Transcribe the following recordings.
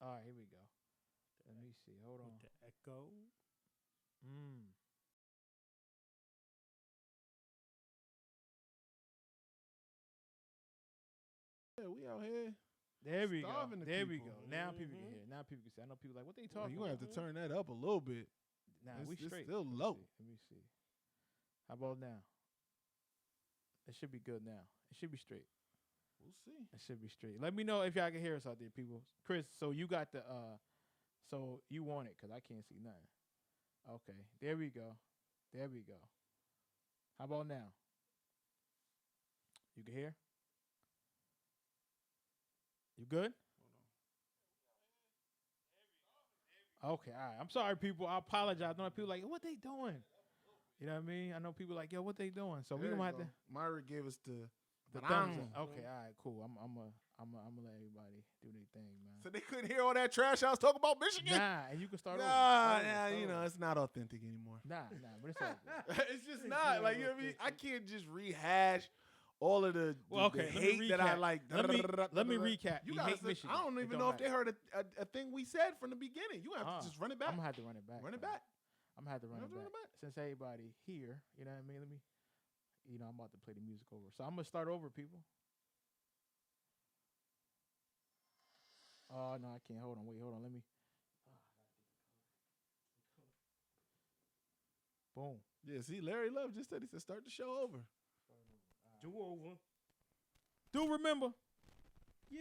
All right, here we go. Let me see. Hold on. With the echo. Yeah, we out here. There we go. Starving the There we people. go. Now people can hear. Now people can say. I know people like, what they Oh, talking you gonna about? have to turn that up a little bit. Nah, It's- we it's straight. still Let me low. see. Let me see. How about now? It should be good now. It should be straight. We'll see. It should be straight. Let me know if y'all can hear us out there, people. Chris, so you got the so you want it because I can't see nothing. Okay, there we go. There we go. How about now? You can hear? You good? Okay, all right. I'm sorry, people. I apologize. I know people like, what they doing? You know what I mean? I know people like, yo, what they doing? So we There gonna you have go. to Myra gave us the thumbs up. Okay, all right, cool. I'm gonna let everybody do their thing, man. So they couldn't hear all that trash I was talking about Michigan. Nah, and you can start over. Nah, Start over, nah, start you know over. it's not authentic anymore. Nah, but it's all good. It's just not like you know what I mean. I can't just rehash all of the Well, okay, the let me hate that I recap. like. Let me recap. You You gotta hate say, Michigan. I don't It even don't know if they matter. heard a thing we said from the beginning. You have to just run it back. I'm gonna have to run it back. Run it man. back. I'm gonna have to run You it have to run back. it back. Since everybody here, you know what I mean? Let me, I'm about to play the music over. So I'm gonna start over, people. Oh no, I can't. Hold on. Wait, hold on. Let me. Boom. Yeah, see, Larry Love just said he said start the show over. Do over. Do remember? Yeah.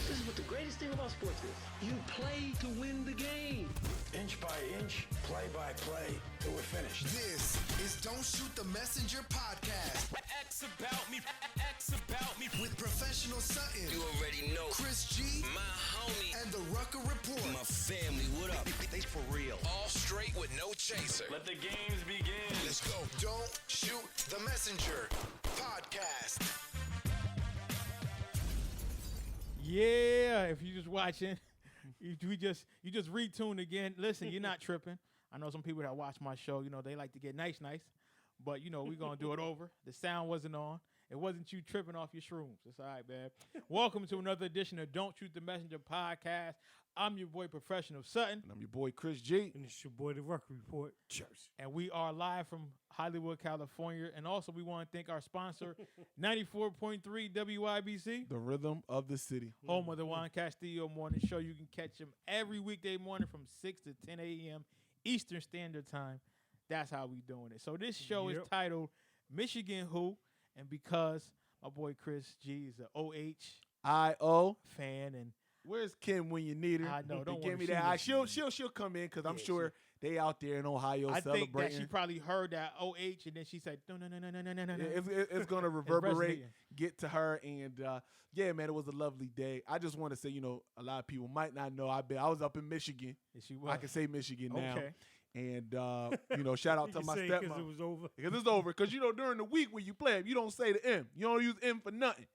This is what the greatest thing about sports is. You play to win the game. Inch by inch, play by play, till we're finished. This is Don't Shoot the Messenger podcast. X about me, With professional Sutton. You already know. Chris G. My homie. And the Rucker Report. My family, what up? They for real. All straight with no chaser. Let the games begin. Let's go. Don't Shoot the Messenger podcast. Yeah. If you just watching, you just retuned again. Listen, you're not tripping. I know some people that watch my show. You know they like to get nice, but we're gonna do it over. The sound wasn't on. It wasn't you tripping off your shrooms. It's all right, man. Welcome to another edition of Don't Shoot the Messenger podcast. I'm your boy, Professional Sutton. And I'm your boy Chris G. And it's your boy, the Rucker Report. Cheers. And we are live from Hollywood, California. And also, we want to thank our sponsor, 94.3 WIBC, The rhythm of the city. home of the Juan Castillo Morning Show. You can catch him every weekday morning from 6 to 10 a.m. Eastern Standard Time. That's how we doing it. So this show is titled Michigan Who? And because my boy Chris G is an I.O. fan, and Where's Kim when you need her? I know, don't give worry, me she that. listening. She'll come in because I'm Yeah, sure they out there in Ohio I think that celebrating. she probably heard that OH, and then she said, no. It's gonna reverberate, resonating. get to her, and yeah, man, it was a lovely day. I just want to say, a lot of people might not know. I was up in Michigan. And she was. I can say Michigan now. Okay. And shout out You to can my say stepmom. it was over. Because it's over. Because, during the week when you play, you don't say the M. You don't use M for nothing.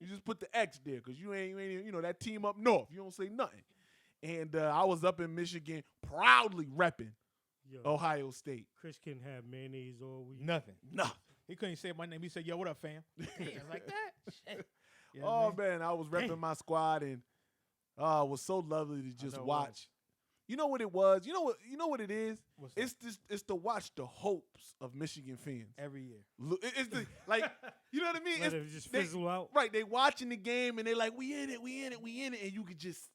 You just put the X there because you ain't that team up north. You don't say nothing. And I was up in Michigan proudly repping Yo, Ohio State. Chris can have mayonnaise all week. Nothing. No. He couldn't say my name. He said, yo, what up, fam? Damn, like that? Shit. You know Oh, what I mean? man, I was repping my squad, and it was so lovely to just know it watch. You know what it was? You know what it is? What's that? It's to watch the hopes of Michigan fans. Every year. Look, it's the you know what I mean? Let it just fizzle out. Right, they watching the game and they like, we in it, and you could just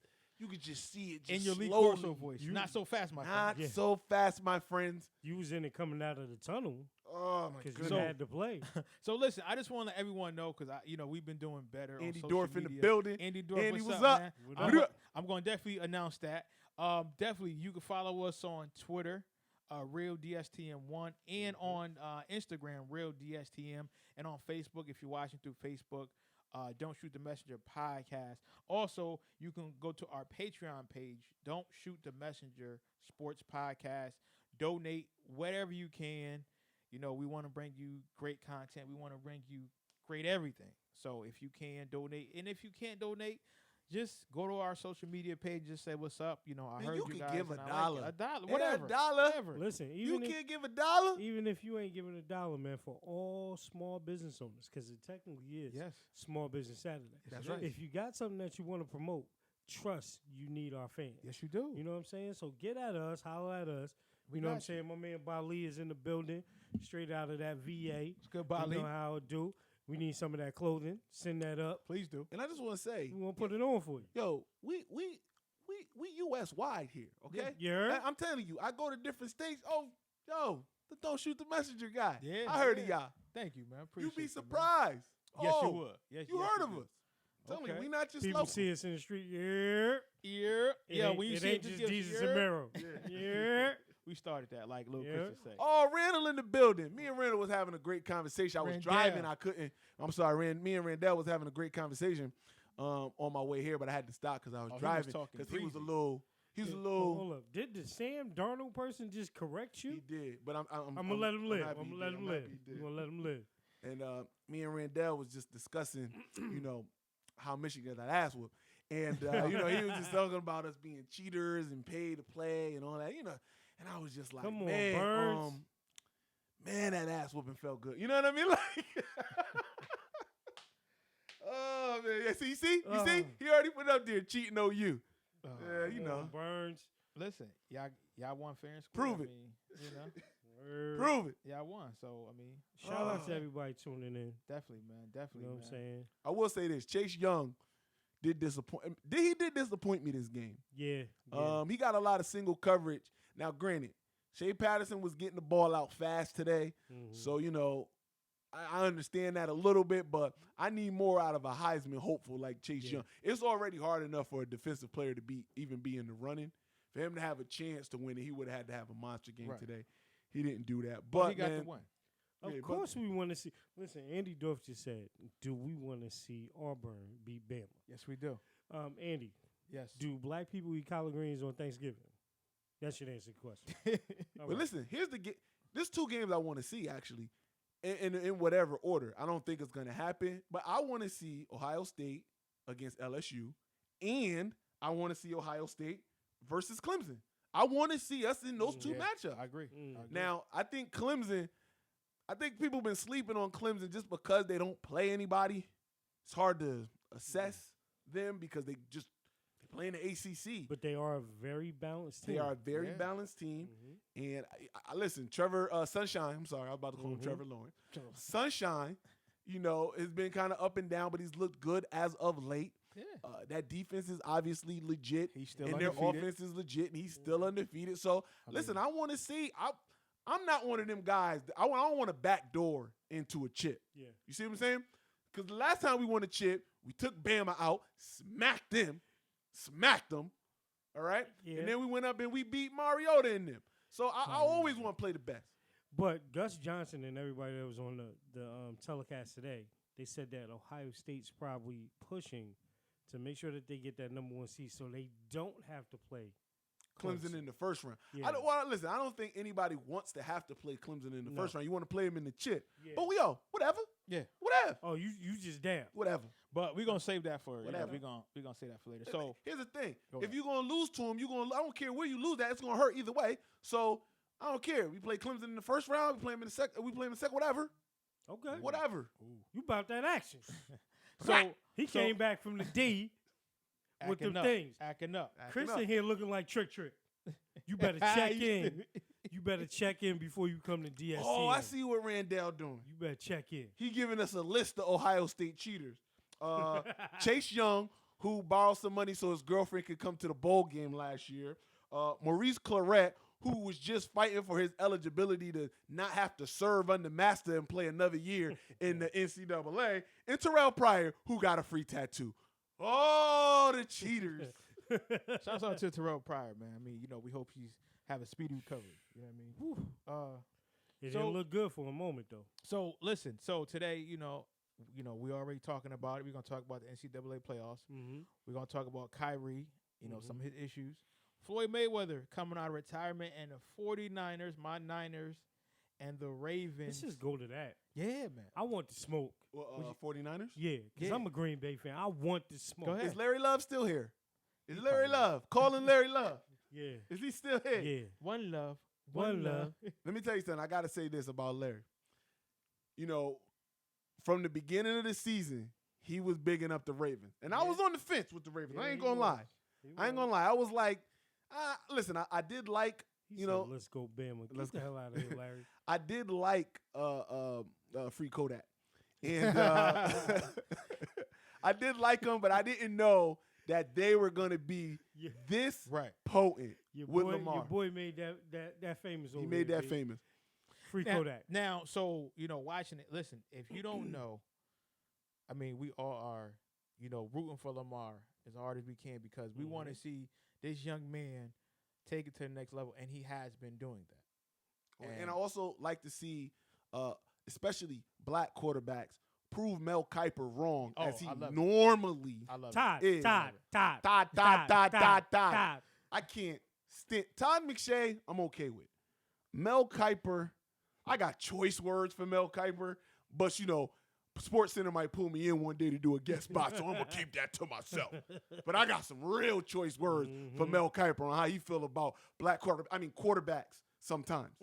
see it just In your Lee slowly. Corso voice. Not so fast, my friend. Not Yeah. so fast, my friends. You was in it coming out of the tunnel Oh my because goodness. you had to play. So listen, I just want to let everyone know because we've been doing better. Andy on Dorff social in the media. building. Andy Dorff, Andy, what's what's up? man? What up? I'm going to definitely announce that. Definitely, you can follow us on Twitter, Real DSTM1, and on Instagram, Real DSTM, and on Facebook if you're watching through Facebook. Don't Shoot the Messenger podcast. Also, you can go to our Patreon page, Don't Shoot the Messenger Sports Podcast. Donate whatever you can. We want to bring you great content. We want to bring you great everything. So if you can donate, and if you can't donate, just go to our social media page. Just say what's up. You know, I Man, heard you you could guys. give and a I dollar. like it. $1, Yeah, whatever. $1. Whatever. Listen, You even if, can't give $1? even if you ain't giving $1, man, for all small business owners, because it technically is Yes. Small Business Saturday. That's it right. If you got something that you want to promote, trust you need our fans. Yes, you do. You know what I'm saying? So get at us, holler at us. We You know what I'm got you. saying? My man Bali is in the building, straight out of that VA. It's good, You Bali. know how it do. We need some of that clothing. Send that up. Please do. And I just want to say, We want to put it on for you. yo, we U.S. wide here, okay? You heard? I'm telling you, I go to different states. Oh, yo, the Don't Shoot the Messenger guy. Yeah, I heard of yeah. y'all. Thank you, man. You Appreciate be man. surprised. Yes, oh, you would. Yes, You yes, heard you of would. us. Tell me, Okay. we not just People local. see us in the street. Yeah. Yeah, ain't- when you it see ain't it, just just give us Jesus yeah. and Mero. Yeah. We started that, like Lil Yeah. Chris would say. Oh, Randall in the building. Me and Randall was having a great conversation. I was Randall. driving. I couldn't. I'm sorry. Me and Randall was having a great conversation on my way here, but I had to stop because I was Oh, he was driving talking because he was a breezy. little. He was a Hold little. up. Did the Sam Darnold person just correct He you? did, but I'm I'm gonna let him live. happy I'm he gonna let did. him I'm live. happy he I'm did. gonna let him live. And me and Randall was just discussing, how Michigan got ass whooped. And, he was just talking about us being cheaters and pay to play and all that, And I was just like, Come on, man, Burns. man, that ass whooping felt good. You know what I mean? Like, oh, man. Yeah, see? You see? He already put up there cheating on you. Yeah, you Come know. on, Burns. Listen, y'all won fair and square. Prove I it. mean, Word. Prove it. y'all won. So I mean, Shout out to everybody tuning in. definitely, man. You Definitely, know man. what I'm saying? I will say this. Chase Young did disappoint. He did disappoint me this game. Yeah. He got a lot of single coverage. Now, granted, Shea Patterson was getting the ball out fast today. Mhm. So, I understand that a little bit, but I need more out of a Heisman hopeful like Chase Young. It's already hard enough for a defensive player to be in the running. For him to have a chance to win it, he would have had to have a monster game Right. today. He didn't do that. But But, he got man, the win. Of yeah, but- course we want to see. Listen, Andy Dorff just said, do we want to see Auburn beat Bama? Yes, we do. Andy, Yes. do black people eat collard greens on Thanksgiving? That should answer the question. All But right. listen, there's two games I want to see actually, in whatever order. I don't think it's gonna happen, but I want to see Ohio State against LSU, and I want to see Ohio State versus Clemson. I want to see us in those two Yeah, matchups. I agree. Mm. I agree. Now, I think people have been sleeping on Clemson just because they don't play anybody. It's hard to assess them because they play in the ACC. But they are a very balanced team. They are a very Yeah. balanced team. Mhm. And I listen, Trevor Sunshine. I'm sorry, I was about to call him Mhm. Trevor Lawrence. Sunshine, has been kind of up and down, but he's looked good as of late. Yeah. That defense is obviously legit. He's still and their undefeated. offense is legit, and he's still undefeated. So listen, I want to see. I'm not one of them guys. I don't want to backdoor into a chip. Yeah. You see what I'm saying? Because the last time we won a chip, we took Bama out, smacked them. All right, Yeah. and then we went up and we beat Mariota in them. So I always want to play the best. But Gus Johnson and everybody that was on the telecast today, they said that Ohio State's probably pushing to make sure that they get that #1 seed so they don't have to play Clemson in the first round. Yeah. I don't think anybody wants to have to play Clemson in the No. first round. You want to play them in the chip. Yeah. But whatever. Yeah. Whatever. Oh, you just down. Whatever. But we're gonna save that for Whatever. we're gonna save that for later. So Here's the thing. Go If ahead. you're gonna lose to them, I don't care where you lose that, it's gonna hurt either way. So I don't care. We play Clemson in the first round, we play them in the second, whatever. Okay. Whatever. You about that action. so He so came back from the D with acting them up, things. acting up. Chris up. in here looking like Trick. You better check in. You better check in before you come to DST. Oh, I see what Randall doing. You better check in. He giving us a list of Ohio State cheaters. Chase Young, who borrowed some money so his girlfriend could come to the bowl game last year. Maurice Claret, who was just fighting for his eligibility to not have to serve under master and play another year in the NCAA. And Terrell Pryor, who got a free tattoo. Oh, the cheaters. Shouts out to Terrell Pryor, man. I mean, we hope he's have a speedy recovery. You know what I mean? It So- didn't look good for a moment though. So listen. So today, we already talking about it. We're gonna talk about the NCAA playoffs. Mm-hmm. We're gonna talk about Kyrie. Some of his issues. Floyd Mayweather coming out of retirement, and the 49ers, my Niners, and the Ravens. Let's just go to that. Yeah, man. I want the smoke. 49ers? Yeah, because Yeah. I'm a Green Bay fan. I want the smoke. Go ahead. Is Larry Love still here? Is He Larry probably Love? Calling Larry Love. Yeah, Is he still here? yeah. One love. One love. Let me tell you something. I got to say this about Larry. You know, from the beginning of the season, he was bigging up the Ravens. And I was on the fence with the Ravens. I ain't going to lie. I ain't going to lie. I was like, listen, I did like, He said, let's go Bama. Get the hell out of here, Larry. I did like Free Kodak. And I did like him, but I didn't know that they were going to be this potent with Lamar. Your boy made that famous. He made that famous. Free Kodak. Now, so, watching it, listen, if you don't know, I mean, we all are, rooting for Lamar as hard as we can because we want to see this young man take it to the next level, and he has been doing that. And I also like to see, especially black quarterbacks, prove Mel Kiper wrong as he normally is. Todd. I can't stand Todd McShay. I'm okay with Mel Kiper. I got choice words for Mel Kiper, but Sports Center might pull me in one day to do a guest spot, so I'm gonna keep that to myself. But I got some real choice words for Mel Kiper on how he feel about black quarterbacks sometimes.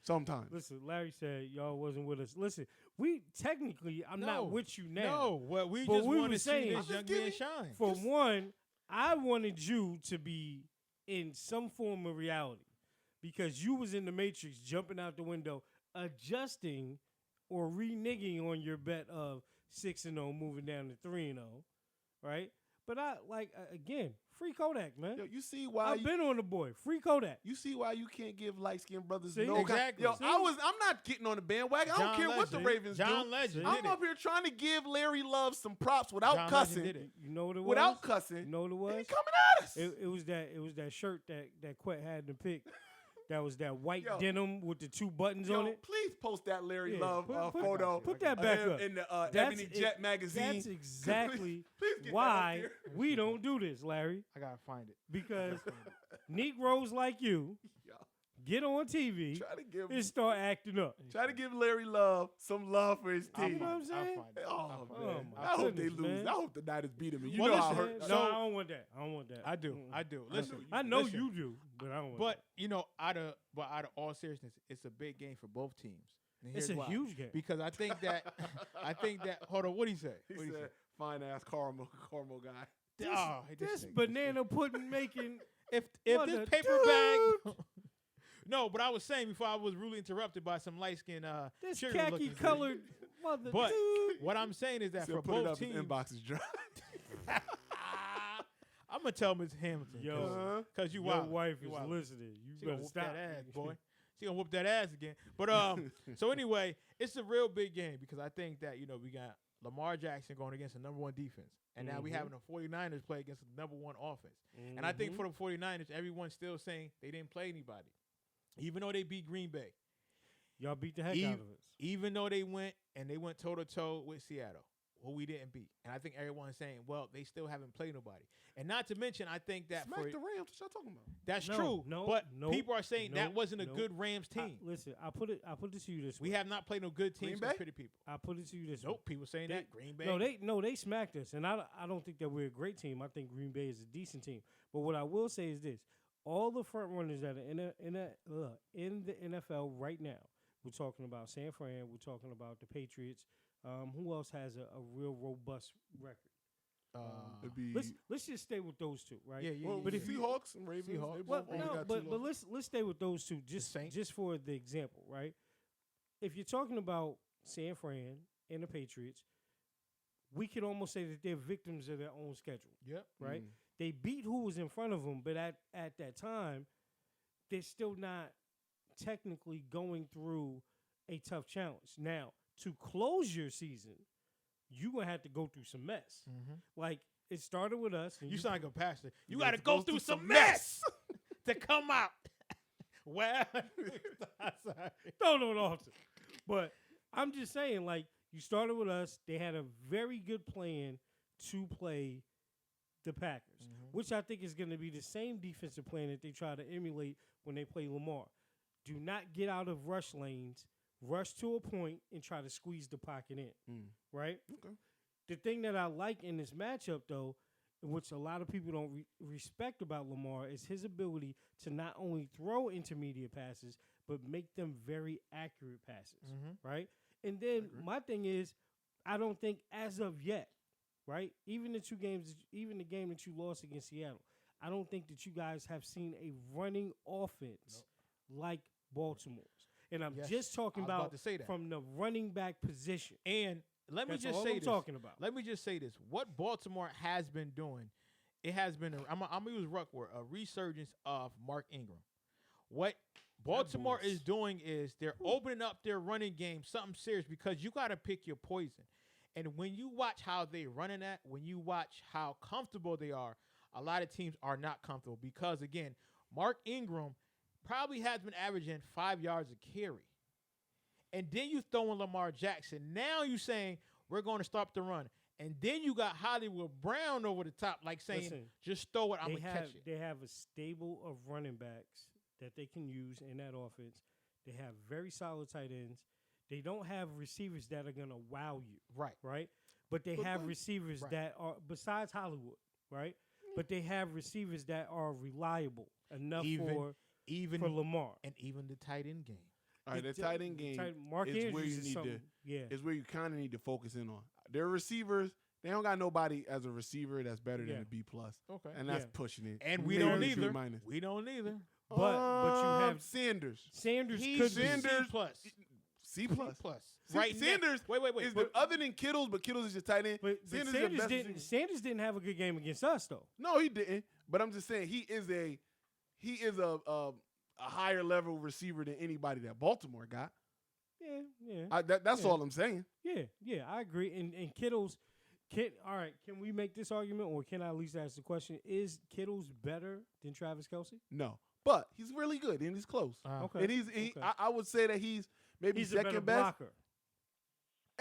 Sometimes. Listen, Larry said y'all wasn't with us. Listen, we technically, I'm not with you now. No, well, we But just we want were to see saying- this young man shine. For one, I wanted you to be in some form of reality because you was in the Matrix jumping out the window, adjusting or reneging on your bet of 6-0 moving down to 3-0, right? But again, free Kodak, man. Yo, you see why I've been on the boy. Free Kodak. You see why you can't give light-skinned brothers See? no Exactly. Yo, See? I'm not getting on the bandwagon. I don't John care what the Legend. Ravens John do. Legend I'm did up here trying to give Larry Love some props without John cussing. Legend did it. You know what it was? Without cussing. You know what it was? He coming at us. It was that shirt that Quet had in the pic. That was that white Yo. denim with the 2 buttons Yo, on it. please post that Larry Yeah, Love put- photo. put that back up. In the That's Ebony it- Jet magazine. That's exactly Please get that up why here. we don't do this, Larry. I gotta find it. Because Negroes like you Yo, get on TV and start acting up. try to give Larry Love some love for his I'll team. know what I'm find it. I'll saying? find it. Oh, I'll find it. man. my I hope they goodness, lose. man. I hope the Niners beat him. And you Well, know how listen, hurt. No, So- I don't want that. I don't want that. I do. Mm-mm. I do. Listen, I know listen. you do, but I don't want But that. out of all seriousness, it's a big game for both teams. And It's here's a why. huge game. Because I think that hold on, what he say? He What'd said, fine-ass caramel guy. say? Oh, This nigga. banana pudding making If What this a paper bag. No, but I was saying before I was rudely interrupted by some light skinned this cheerleader looking khaki colored mother But dude. what I'm saying is that Said for put it both up, his teams, inbox is dry. I'm gonna tell Miss Hamilton, Yo, because you your wild. wife You is wild. listening. You She gonna better whoop stop. that ass, boy. She gonna whoop that ass again. But so anyway, it's a real big game because I think that we got Lamar Jackson going against the number 1 defense, and now we having the 49ers play against the number 1 offense. And I think for the 49ers, everyone's still saying they didn't play anybody, even though they beat Green Bay. Y'all beat the heck out of us. Even though they went toe to toe with Seattle, who we didn't beat. And I think everyone's saying, well, they still haven't played nobody. And not to mention, I think that Smack the Rams. What y'all talking about? that's No, true. no, but no, people are saying that no, wasn't a no. good Rams team. Listen, I put it to you this way. We have not played no good teams Green against Bay? pretty people. I put it to you this way. Nope, people saying They- that. Green Bay. They smacked us, and I don't think that we're a great team. I think Green Bay is a decent team. But what I will say is this: all the front runners that are in the NFL right now, we're talking about San Fran, we're talking about the Patriots. Who else has a real robust record? It'd be Let's just stay with those two, right? Yeah, well, But if you Seahawks and Ravens, Seahawks. they Well, both only no, got but 2 but losses. let's stay with those two Saints. just for the example, right? If you're talking about San Fran and the Patriots, we could almost say that they're victims of their own schedule, Yep. right? They beat who was in front of them, but at that time, they're still not technically going through a tough challenge. Now, to close your season, you're going to have to go through some mess. Like, it started with us. And You sound like a pastor. You You got to have go through some mess to come out. Well, sorry. no, officer. But I'm just saying, like, you started with us. They had a very good plan to play the Packers, which I think is going to be the same defensive plan that they try to emulate when they play Lamar. Do not get out of rush lanes, rush to a point, and try to squeeze the pocket in. Right? Okay. The thing that I like in this matchup, though, which a lot of people don't respect about Lamar, is his ability to not only throw intermediate passes, but make them very accurate passes, right? And then my thing is, I don't think as of yet, right, even the game that you lost against Seattle, I don't think that you guys have seen a running offense like Baltimore's. And I'm just talking about to say that. from the running back position. And let me That's just all say I'm this. talking about. Let me just say this. What Baltimore has been doing, it has been, I'm going to use Ruck word, a resurgence of Mark Ingram. What Baltimore is doing is they're opening up their running game, something serious, because you got to pick your poison. And when you watch how they're running that, when you watch how comfortable they are, a lot of teams are not comfortable because, again, Mark Ingram probably has been averaging 5 yards a carry. And then you throw in Lamar Jackson. Now you saying we're going to stop the run. And then you got Hollywood Brown over the top, like saying, just throw it, I'm going to catch it. They have a stable of running backs that they can use in that offense. They have very solid tight ends. They don't have receivers that are going to wow you. Right? But they have receivers that are, besides Hollywood, right? But they have receivers that are reliable enough for Lamar. And even the tight end game. All right, the tight end game is where you need to. Is where you kind of need to focus in on. Their receivers, they don't got nobody as a receiver that's better than a B plus. Okay, and that's pushing it. And we don't either. We don't either. But you have Sanders. Sanders He's could Sanders be C plus. C plus. Right. Sanders. Wait. Is other than Kittles, but Kittles is your tight end. But Sanders didn't have a good game against us though. No, he didn't. But I'm just saying he is a higher level receiver than anybody that Baltimore got. Yeah. That's all I'm saying. Yeah, I agree. And Kittles, all right, can we make this argument, or can I at least ask the question, is Kittles better than Travis Kelce? No. But he's really good and he's close. Okay. And I would say that he's maybe second a better best. blocker.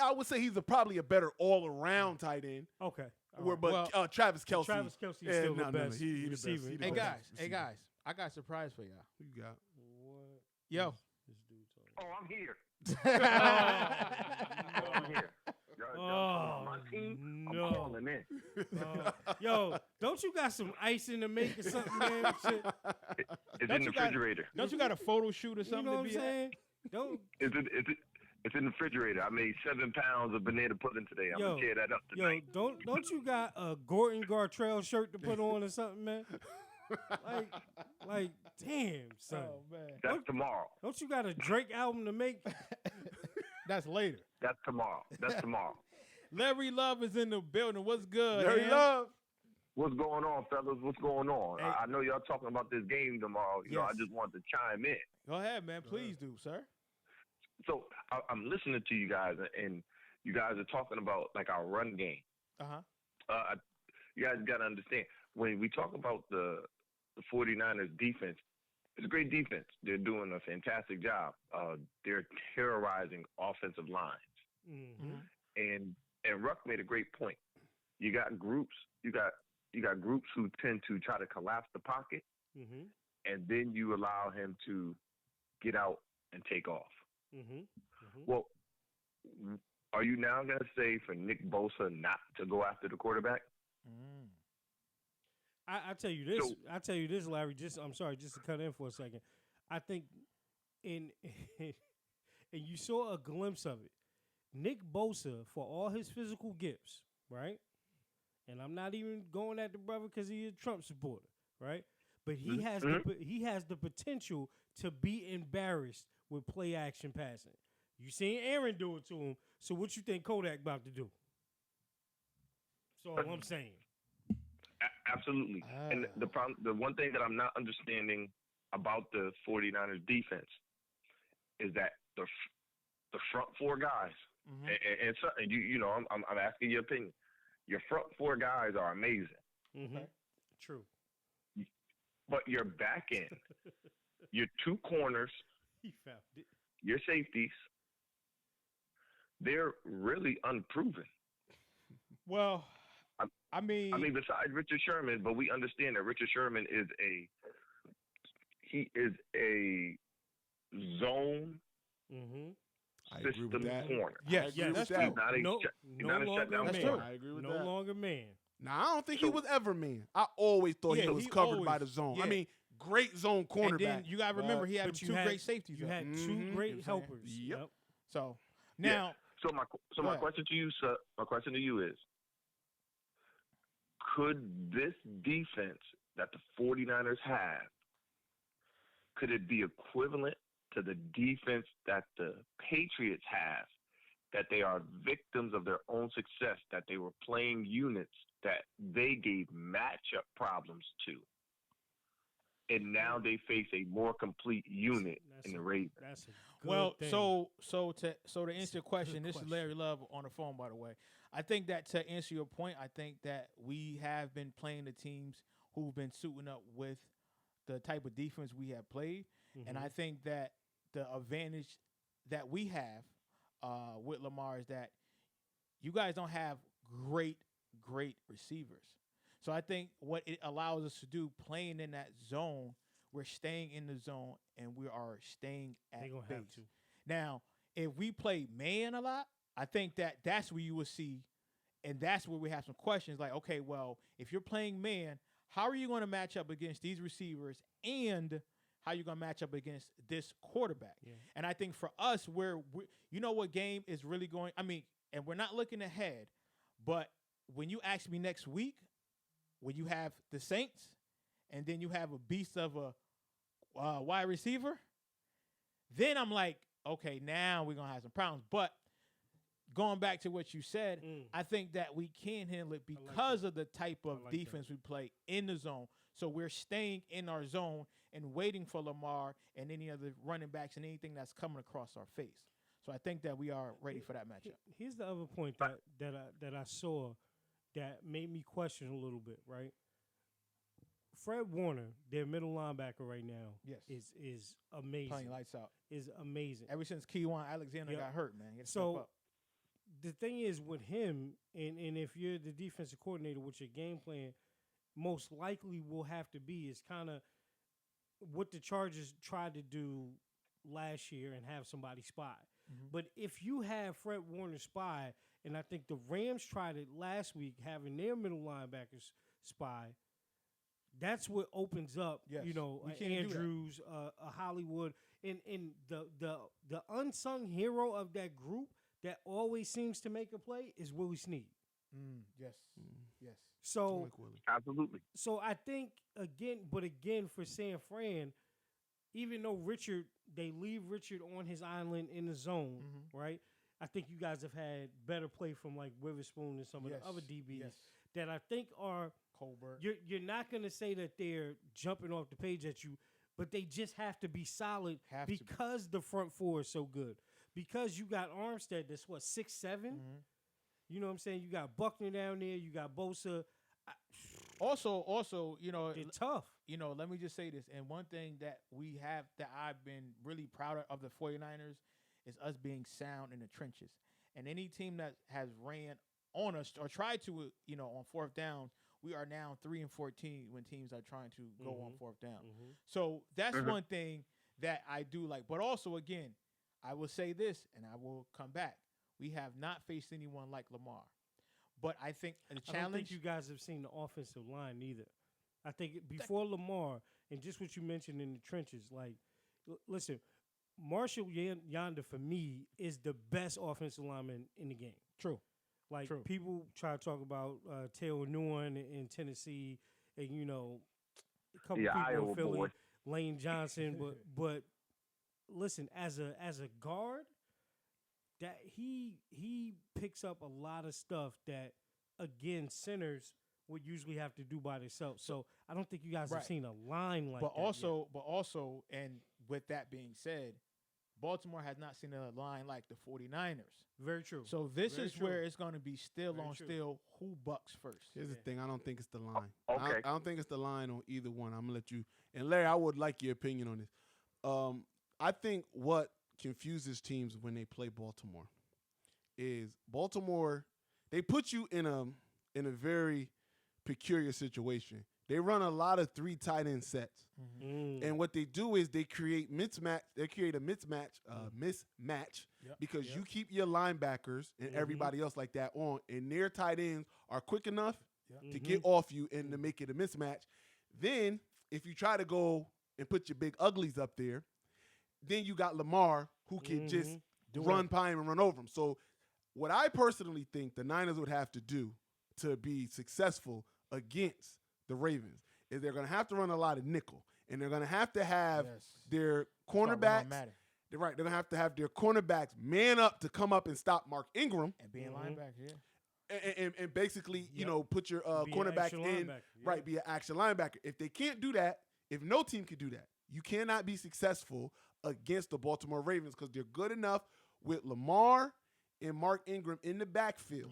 I would say he's probably a better all-around tight end. Okay. But Travis Kelce. Travis Kelce is still the best he receiver. The best. Hey, He the guys. best Hey, receiver. guys. I got a surprise for y'all. Who you got? What? Yo. This dude talking. Oh, I'm here. Oh, I'm here. Y'all my team, no. I'm calling in. Yo, don't you got some ice in the make or something, man? Shit. It's in the refrigerator. Don't you got a photo shoot or something You know what to I'm be saying? Don't. It's in the refrigerator. I made 7 pounds of banana pudding today. I'm gonna tear that up tonight. Don't you got a Gordon Gartrell shirt to put on or something, man? like, damn, son. Oh, man. That's tomorrow. Don't you got a Drake album to make? That's later. That's tomorrow. Larry Love is in the building. What's good? Larry Love. What's going on, fellas? What's going on? Hey. I know y'all talking about this game tomorrow. You know, I just wanted to chime in. Go ahead, man. Please do, sir. So I'm listening to you guys, and you guys are talking about like our run game. You guys got to understand, when we talk about the 49ers defense, it's a great defense. They're doing a fantastic job. They're terrorizing offensive lines. Mm-hmm. And Ruck made a great point. You got groups. You got groups who tend to try to collapse the pocket, and then you allow him to get out and take off. Well, are you now going to say for Nick Bosa not to go after the quarterback? I tell you this, Larry. I'm sorry, just to cut in for a second. I think and you saw a glimpse of it. Nick Bosa, for all his physical gifts, right? And I'm not even going at the brother because he's a Trump supporter, right? But he has the potential to be embarrassed with play action passing. You seen Aaron do it to him. So what you think Kodak about to do? That's all I'm saying. Absolutely. And the one thing that I'm not understanding about the 49ers defense is that the front 4 guys, and you know, I'm asking your opinion. Your front 4 guys are amazing. True. But your back end, your 2 corners, he found it. Your safeties, they're really unproven. Well, I mean, besides Richard Sherman, but we understand that Richard Sherman is a zone Mm-hmm. I agree with system that. corner. Yes, I agree yes, with that's that. true. Not a No, shut- no not a longer shutdown That's man. true. corner. I agree with No that. longer man. Now, I don't think he So- was ever man. I always thought Yeah, he was he covered by always- the zone. yeah. I mean, great zone cornerback. And then you got to remember he had But you two had great safeties. You though. had Mhm. two You know what great I'm saying? helpers. Yep. So Yeah. now, So my Go ahead. question to you, sir. My question to you is: could this defense that the 49ers have, could it be equivalent to the defense that the Patriots have? That they are victims of their own success. That they were playing units that they gave matchup problems to, and now they face a more complete unit in the Ravens. That's a good well, thing. so to answer your question, this question. is Larry Love on the phone, by the way. I think that to answer your point, I think that we have been playing the teams who've been suiting up with the type of defense we have played, and I think that the advantage that we have with Lamar is that you guys don't have great receivers. So I think what it allows us to do, playing in that zone, we're staying in the zone and we are staying at They're gonna base. have to. Now, if we play man a lot, I think that that's where you will see, and that's where we have some questions like, okay, well, if you're playing man, how are you going to match up against these receivers and how you going to match up against this quarterback? Yeah. And I think for us, you know what game is really going, I mean, and we're not looking ahead, but when you ask me next week, when you have the Saints and then you have a beast of a wide receiver, then I'm like, okay, now we're going to have some problems. But going back to what you said, I think that we can handle it because of the type of like defense we play in the zone. So we're staying in our zone and waiting for Lamar and any other running backs and anything that's coming across our face. So I think that we are ready for that matchup. Here's the other point that I saw that made me question a little bit. Right, Fred Warner, their middle linebacker right now, Yes. is amazing. Playing lights out. Is amazing. Ever since Keywan Alexander Yep. got hurt, man. He had to step So up. the thing is with him, and if you're the defensive coordinator, what your game plan most likely will have to be is kind of what the Chargers tried to do last year and have somebody spy. But if you have Fred Warner spy, and I think the Rams tried it last week, having their middle linebackers spy, that's what opens up, Yes. you know, We can't do that. Andrews, a Hollywood, and the unsung hero of that group that always seems to make a play is Willie Snead. Yes. Yes. So, Absolutely. so I think again for San Fran, even though they leave Richard on his island in the zone, right? I think you guys have had better play from like Witherspoon and some of Yes. the other DBs Yes. that I think are. Colbert. You're not going to say that they're jumping off the page at you, but they just have to be solid because the front four is so good. Because you got Armstead that's 6'7". You know what I'm saying? You got Buckner down there. You got Bosa. Also, you know, They're tough. You know, let me just say this. And one thing that we have that I've been really proud of the 49ers is us being sound in the trenches. And any team that has ran on us or tried to, you know, on fourth down, we are now 3-14 when teams are trying to go on fourth down. So that's one thing that I do like. But also, again, I will say this, and I will come back. We have not faced anyone like Lamar. But I think the challenge. I don't think you guys have seen the offensive line either. I think before Lamar, and just what you mentioned in the trenches, like, listen, Marshall Yonder, for me, is the best offensive lineman in the game. True. Like, people try to talk about Taylor Nguyen in Tennessee and, you know, a couple people Iowa in Philly, boy. Lane Johnson. but listen, as a guard, that he picks up a lot of stuff that, again, centers would usually have to do by themselves. So I don't think you guys have seen a line like but that also, and with that being said, Baltimore has not seen a line like the 49ers. Very true. So this Very is true. where it's going to be still Very on true. still who bucks first. Here's the thing. I don't think it's the line. Okay. I don't think it's the line on either one. I'm going to let you. And Larry, I would like your opinion on this. I think what confuses teams when they play Baltimore is Baltimore, they put you in a very peculiar situation. they run a lot of 3 tight end sets. Mm. And what they do is they create mismatch. They create a mismatch, because you keep your linebackers and everybody else like that on, and their tight ends are quick enough to get off you and to make it a mismatch. Then, if you try to go and put your big uglies up there, then you got Lamar who can just run by him and run over him. So, what I personally think the Niners would have to do to be successful against the Ravens is they're going to have to run a lot of nickel, and they're going to have their cornerbacks. They're right. They're going to have their cornerbacks man up to come up and stop Mark Ingram And being linebacker, and basically, put your cornerback in, right, be an action linebacker. If they can't do that, if no team can do that, you cannot be successful against the Baltimore Ravens because they're good enough with Lamar and Mark Ingram in the backfield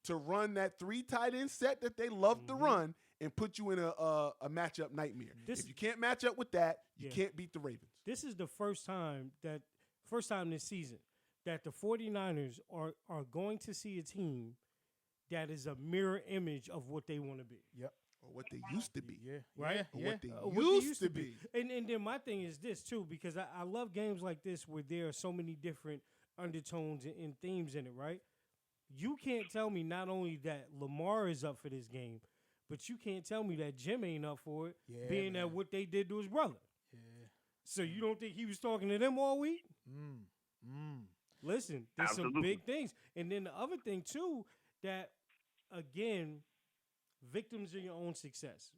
to run that 3 tight end set that they love to run and put you in a matchup nightmare. If you can't match up with that, you can't beat the Ravens. This is the first time this season that the 49ers are going to see a team that is a mirror image of what they want to be. Yep. Or what they used to be. Right? Or what they used to be. And then my thing is this, too, because I love games like this where there are so many different undertones and themes in it, right? You can't tell me not only that Lamar is up for this game, but you can't tell me that Jim ain't up for it, being that what they did to his brother. Yeah. So you don't think he was talking to them all week? Listen, there's some big things. And then the other thing, too, that, again, victims of your own success,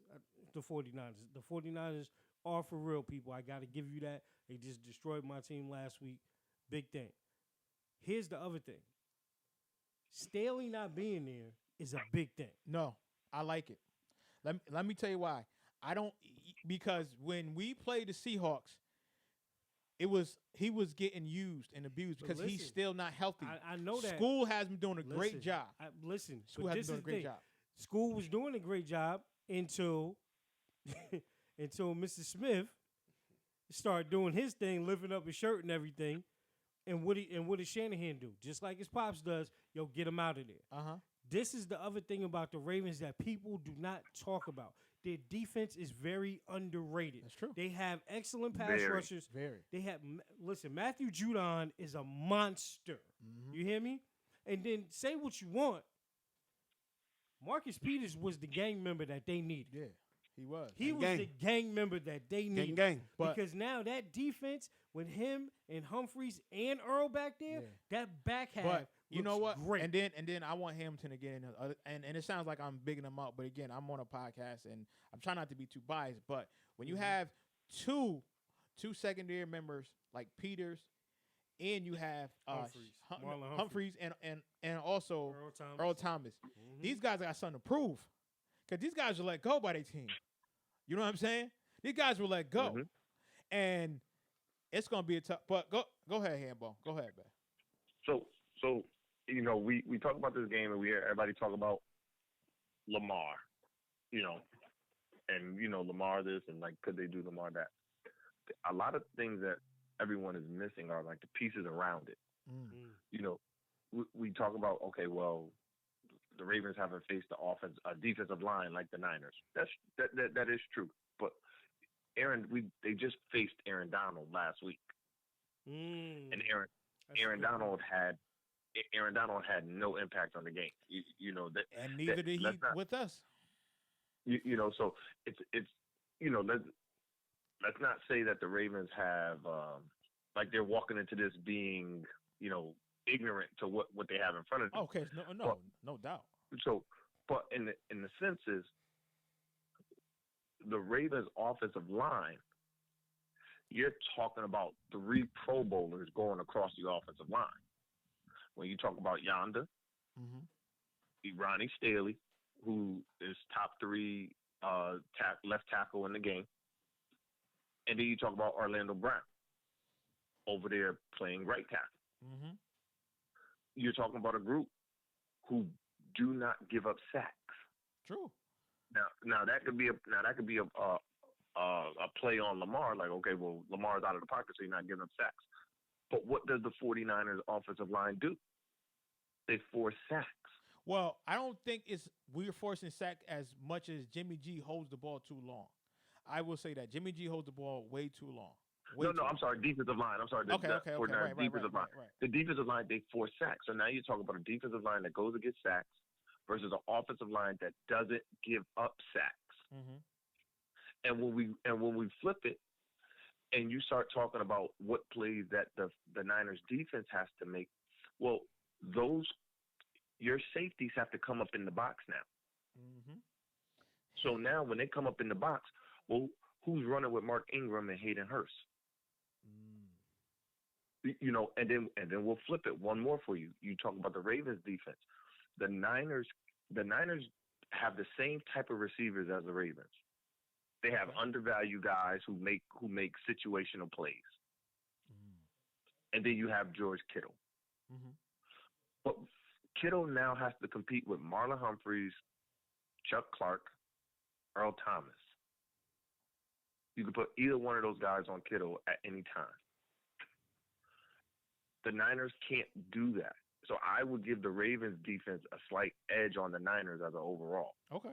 the 49ers. The 49ers are for real, people. I got to give you that. They just destroyed my team last week. Big thing. Here's the other thing. Staley not being there is a big thing. No, I like it. Let me tell you why. Because when we played the Seahawks, he was getting used and abused because he's still not healthy. I know that. School has been doing a great job. School has been doing a great job. School was doing a great job until Mr. Smith started doing his thing, lifting up his shirt and everything. And what does Shanahan do? Just like his pops does, get him out of there. This is the other thing about the Ravens that people do not talk about. Their defense is very underrated. That's true. They have excellent pass rushers. They have Matthew Judon is a monster. You hear me? And then say what you want. Marcus Peters was the gang member that they needed. Yeah, he was. He was the gang member that they needed. Gang. Because now that defense with him and Humphreys and Earl back there, that back half. But you know what? Great. And then I want Hamilton again. And it sounds like I'm bigging him up, but again, I'm on a podcast and I'm trying not to be too biased. But when you have two secondary members like Peters, and you have Humphreys and also Earl Thomas. These guys got something to prove because these guys will let go by their team. You know what I'm saying? These guys will let go, and it's gonna be a tough. But go ahead, Handball. Go ahead, man. So we talk about this game and we hear everybody talk about Lamar, and Lamar this and like could they do Lamar that? A lot of things that everyone is missing are like the pieces around it. We talk about, okay, well, the Ravens haven't faced a defensive line like the Niners. That is true. But they just faced Aaron Donald last week, and Aaron Donald had no impact on the game. And neither did he with us. So it's let's not say that the Ravens have like they're walking into this being ignorant to what they have in front of them. Okay, no doubt. So, but in the sense is the Ravens' offensive line. You're talking about 3 Pro Bowlers going across the offensive line. When you talk about Yonder, Ronnie Staley, who is top 3 left tackle in the game. And then you talk about Orlando Brown over there playing right tackle. You're talking about a group who do not give up sacks. True. Now that could be a play on Lamar. Like, okay, well, Lamar's out of the pocket, so he's not giving up sacks. But what does the 49ers offensive line do? They force sacks. Well, I don't think we're forcing sack as much as Jimmy G holds the ball too long. I will say that Jimmy G holds the ball way too long. Way No, too no, I'm long. sorry, defensive line. I'm sorry, Okay, okay, okay. 49ers Right, defensive line. right. The defensive line, they force sacks. So now you're talking about a defensive line that goes against sacks versus an offensive line that doesn't give up sacks. Mm-hmm. And when we flip it, and you start talking about what plays that the Niners defense has to make, well, your safeties have to come up in the box now. Mm-hmm. So now when they come up in the box, well, who's running with Mark Ingram and Hayden Hurst? And then we'll flip it one more for you. You talk about the Ravens defense. The Niners have the same type of receivers as the Ravens. They have undervalued guys who make situational plays. And then you have George Kittle. Mm-hmm. But Kittle now has to compete with Marlon Humphreys, Chuck Clark, Earl Thomas. You can put either one of those guys on Kittle at any time. The Niners can't do that. So I would give the Ravens defense a slight edge on the Niners as an overall. Okay.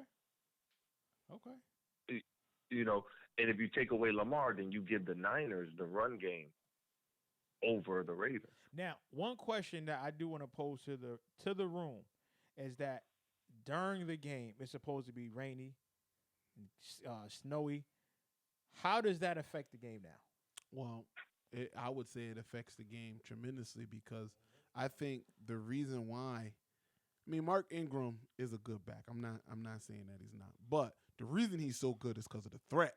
And if you take away Lamar, then you give the Niners the run game over the Ravens. Now, one question that I do want to pose to the room is that during the game, it's supposed to be rainy, snowy. How does that affect the game now? Well, I would say it affects the game tremendously because I think the reason why, Mark Ingram is a good back. I'm not saying that he's not, but the reason he's so good is because of the threat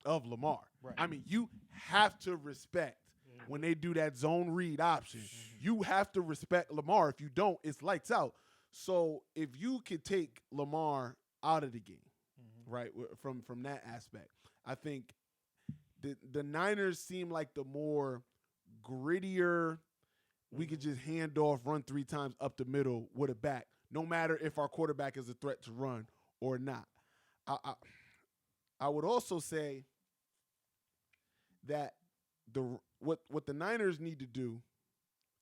of Lamar. Right. You have to respect when they do that zone read option. You have to respect Lamar. If you don't, it's lights out. So if you could take Lamar out of the game, right, from that aspect, I think the Niners seem like the more grittier, we could just hand off, run 3 times up the middle with a back, no matter if our quarterback is a threat to run or not. I would also say that what the Niners need to do,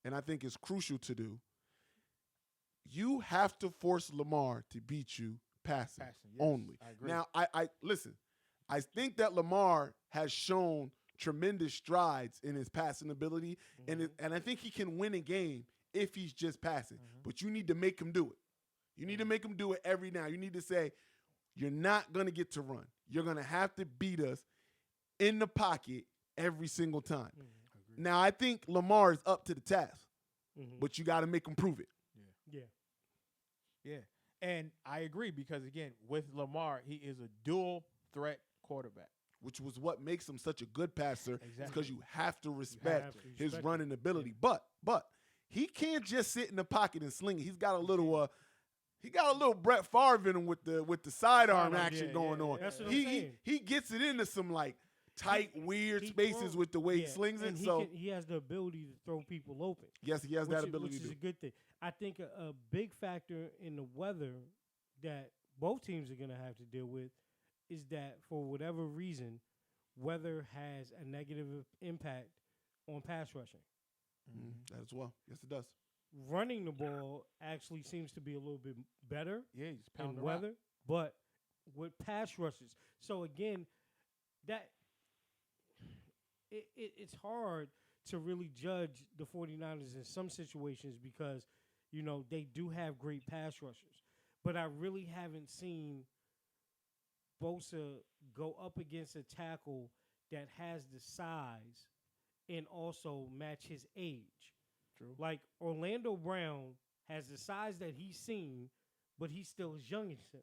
and I think is crucial to do, you have to force Lamar to beat you passing yes, only. I agree. Now, I listen. I think that Lamar has shown tremendous strides in his passing ability, and I think he can win a game if he's just passing. But you need to make him do it. You need to make him do it every now. You need to say, you're not going to get to run. You're going to have to beat us in the pocket every single time. Now, I think Lamar is up to the task, but you got to make him prove it. Yeah. And I agree because, again, with Lamar, he is a dual threat quarterback. Which was what makes him such a good passer, Exactly. because you have to respect his running ability. But he can't just sit in the pocket and sling it. He's got a little Brett Favre in him with the sidearm action going on. That's what I'm saying. He gets it into some like tight, weird spaces with the way he slings it. And So he has the ability to throw people open. yes, he has that ability which to is do. a good thing. I think a big factor in the weather that both teams are going to have to deal with is that for whatever reason, weather has a negative impact on pass rushing. That as well. Yes, it does. Running the ball actually seems to be a little bit better Yeah, he's in pounding weather, but with pass rushes. So again, that it's hard to really judge the 49ers in some situations because, they do have great pass rushers. But I really haven't seen Bosa go up against a tackle that has the size and also match his age. True. Like Orlando Brown has the size that he's seen, but he's still as young as him.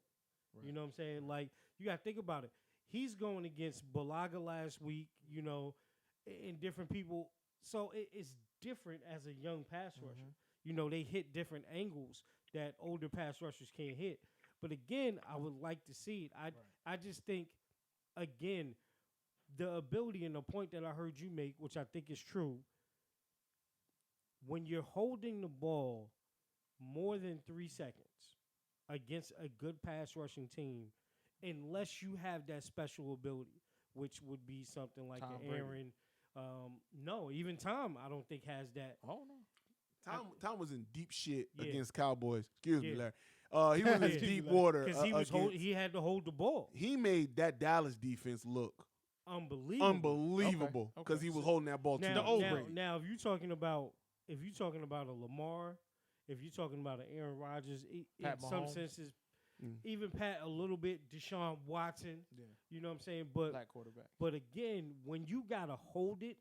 Right. You know what I'm saying? Like, you got to think about it. He's going against Balaga last week, and different people. So it's different as a young pass rusher. They hit different angles that older pass rushers can't hit. But again, I would like to see it. I just think, again, the ability and the point that I heard you make, which I think is true, when you're holding the ball more than 3 seconds against a good pass rushing team, unless you have that special ability, which would be something like Tom an Brady. Aaron. No, even Tom, I don't think has that. Oh, no. Tom was in deep shit Yeah. against Cowboys. Excuse me, Yeah. Larry. He was in Yeah. deep water because he was against. he had to hold the ball. He made that Dallas defense look Unbelievable. because Okay. he was holding that ball too Now, much. now, if you're talking about a Lamar, if you're talking about an Aaron Rodgers, in Pat some Mahomes. senses, even Pat a little bit, Deshaun Watson. Yeah. You know what I'm saying? But Black quarterback. But again, when you gotta hold it,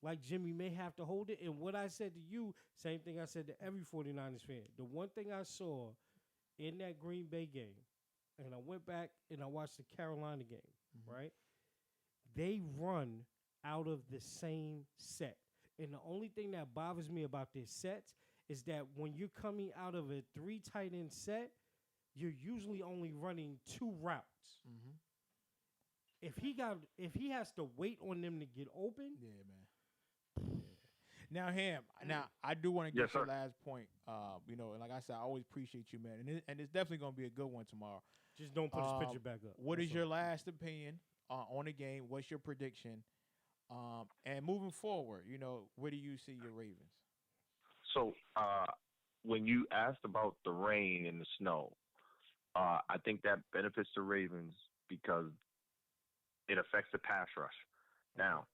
like Jimmy may have to hold it, and what I said to you, same thing I said to every 49ers fan. The one thing I saw in that Green Bay game, and I went back and I watched the Carolina game, right? They run out of the same set. And the only thing that bothers me about their sets is that when you're coming out of a 3 tight end set, you're usually only running 2 routes. Mm-hmm. If he has to wait on them to get open, Yeah, man. Now, Ham. Now, I do want to get Yes, your sir. last point. And like I said, I always appreciate you, man. And it's definitely going to be a good one tomorrow. just don't put his picture back up. What That's is your all. last opinion on the game? What's your prediction? And moving forward, where do you see your Ravens? So when you asked about the rain and the snow, I think that benefits the Ravens because it affects the pass rush. Now,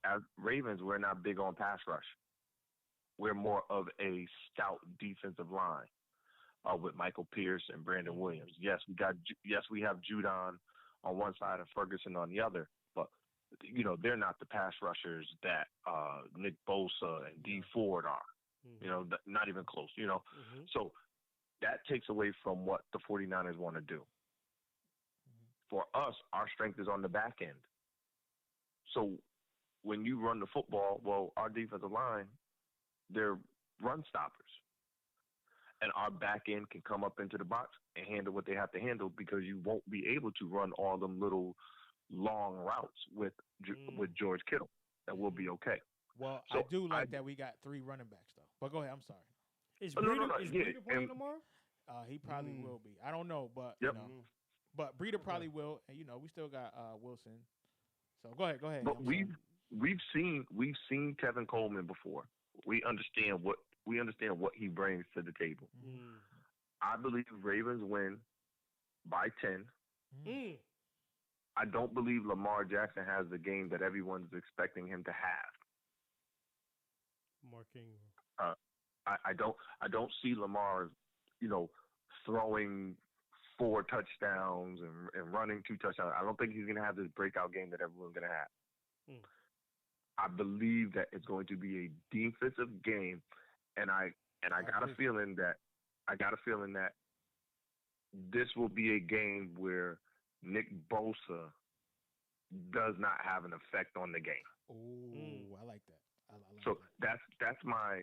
as Ravens, we're not big on pass rush. We're more of a stout defensive line with Michael Pierce and Brandon Williams. Yes, we have Judon on one side and Ferguson on the other, but they're not the pass rushers that Nick Bosa and D Ford are. Not even close. So that takes away from what the 49ers want to do. For us, our strength is on the back end. So when you run the football, well, our defensive line, they're run stoppers. And our back end can come up into the box and handle what they have to handle because you won't be able to run all them little long routes with George Kittle. And we'll be okay. Well, So I do like that we got 3 running backs, though. But go ahead. I'm sorry. Is No, Breeder, no, is yeah, Breeder playing and- tomorrow? He probably will be. I don't know, but Yep. But Breeder probably will, and we still got Wilson. So go ahead. But I'm sorry. we've seen Kevin Coleman before. We understand what he brings to the table. I believe Ravens win by 10. I don't believe Lamar Jackson has the game that everyone's expecting him to have. Mark Ingram. I don't see Lamar, throwing 4 touchdowns and running 2 touchdowns. I don't think he's going to have this breakout game that everyone's going to have. I believe that it's going to be a defensive game, and I got a feeling that this will be a game where Nick Bosa does not have an effect on the game. Oh, I like that. I like So that. that's my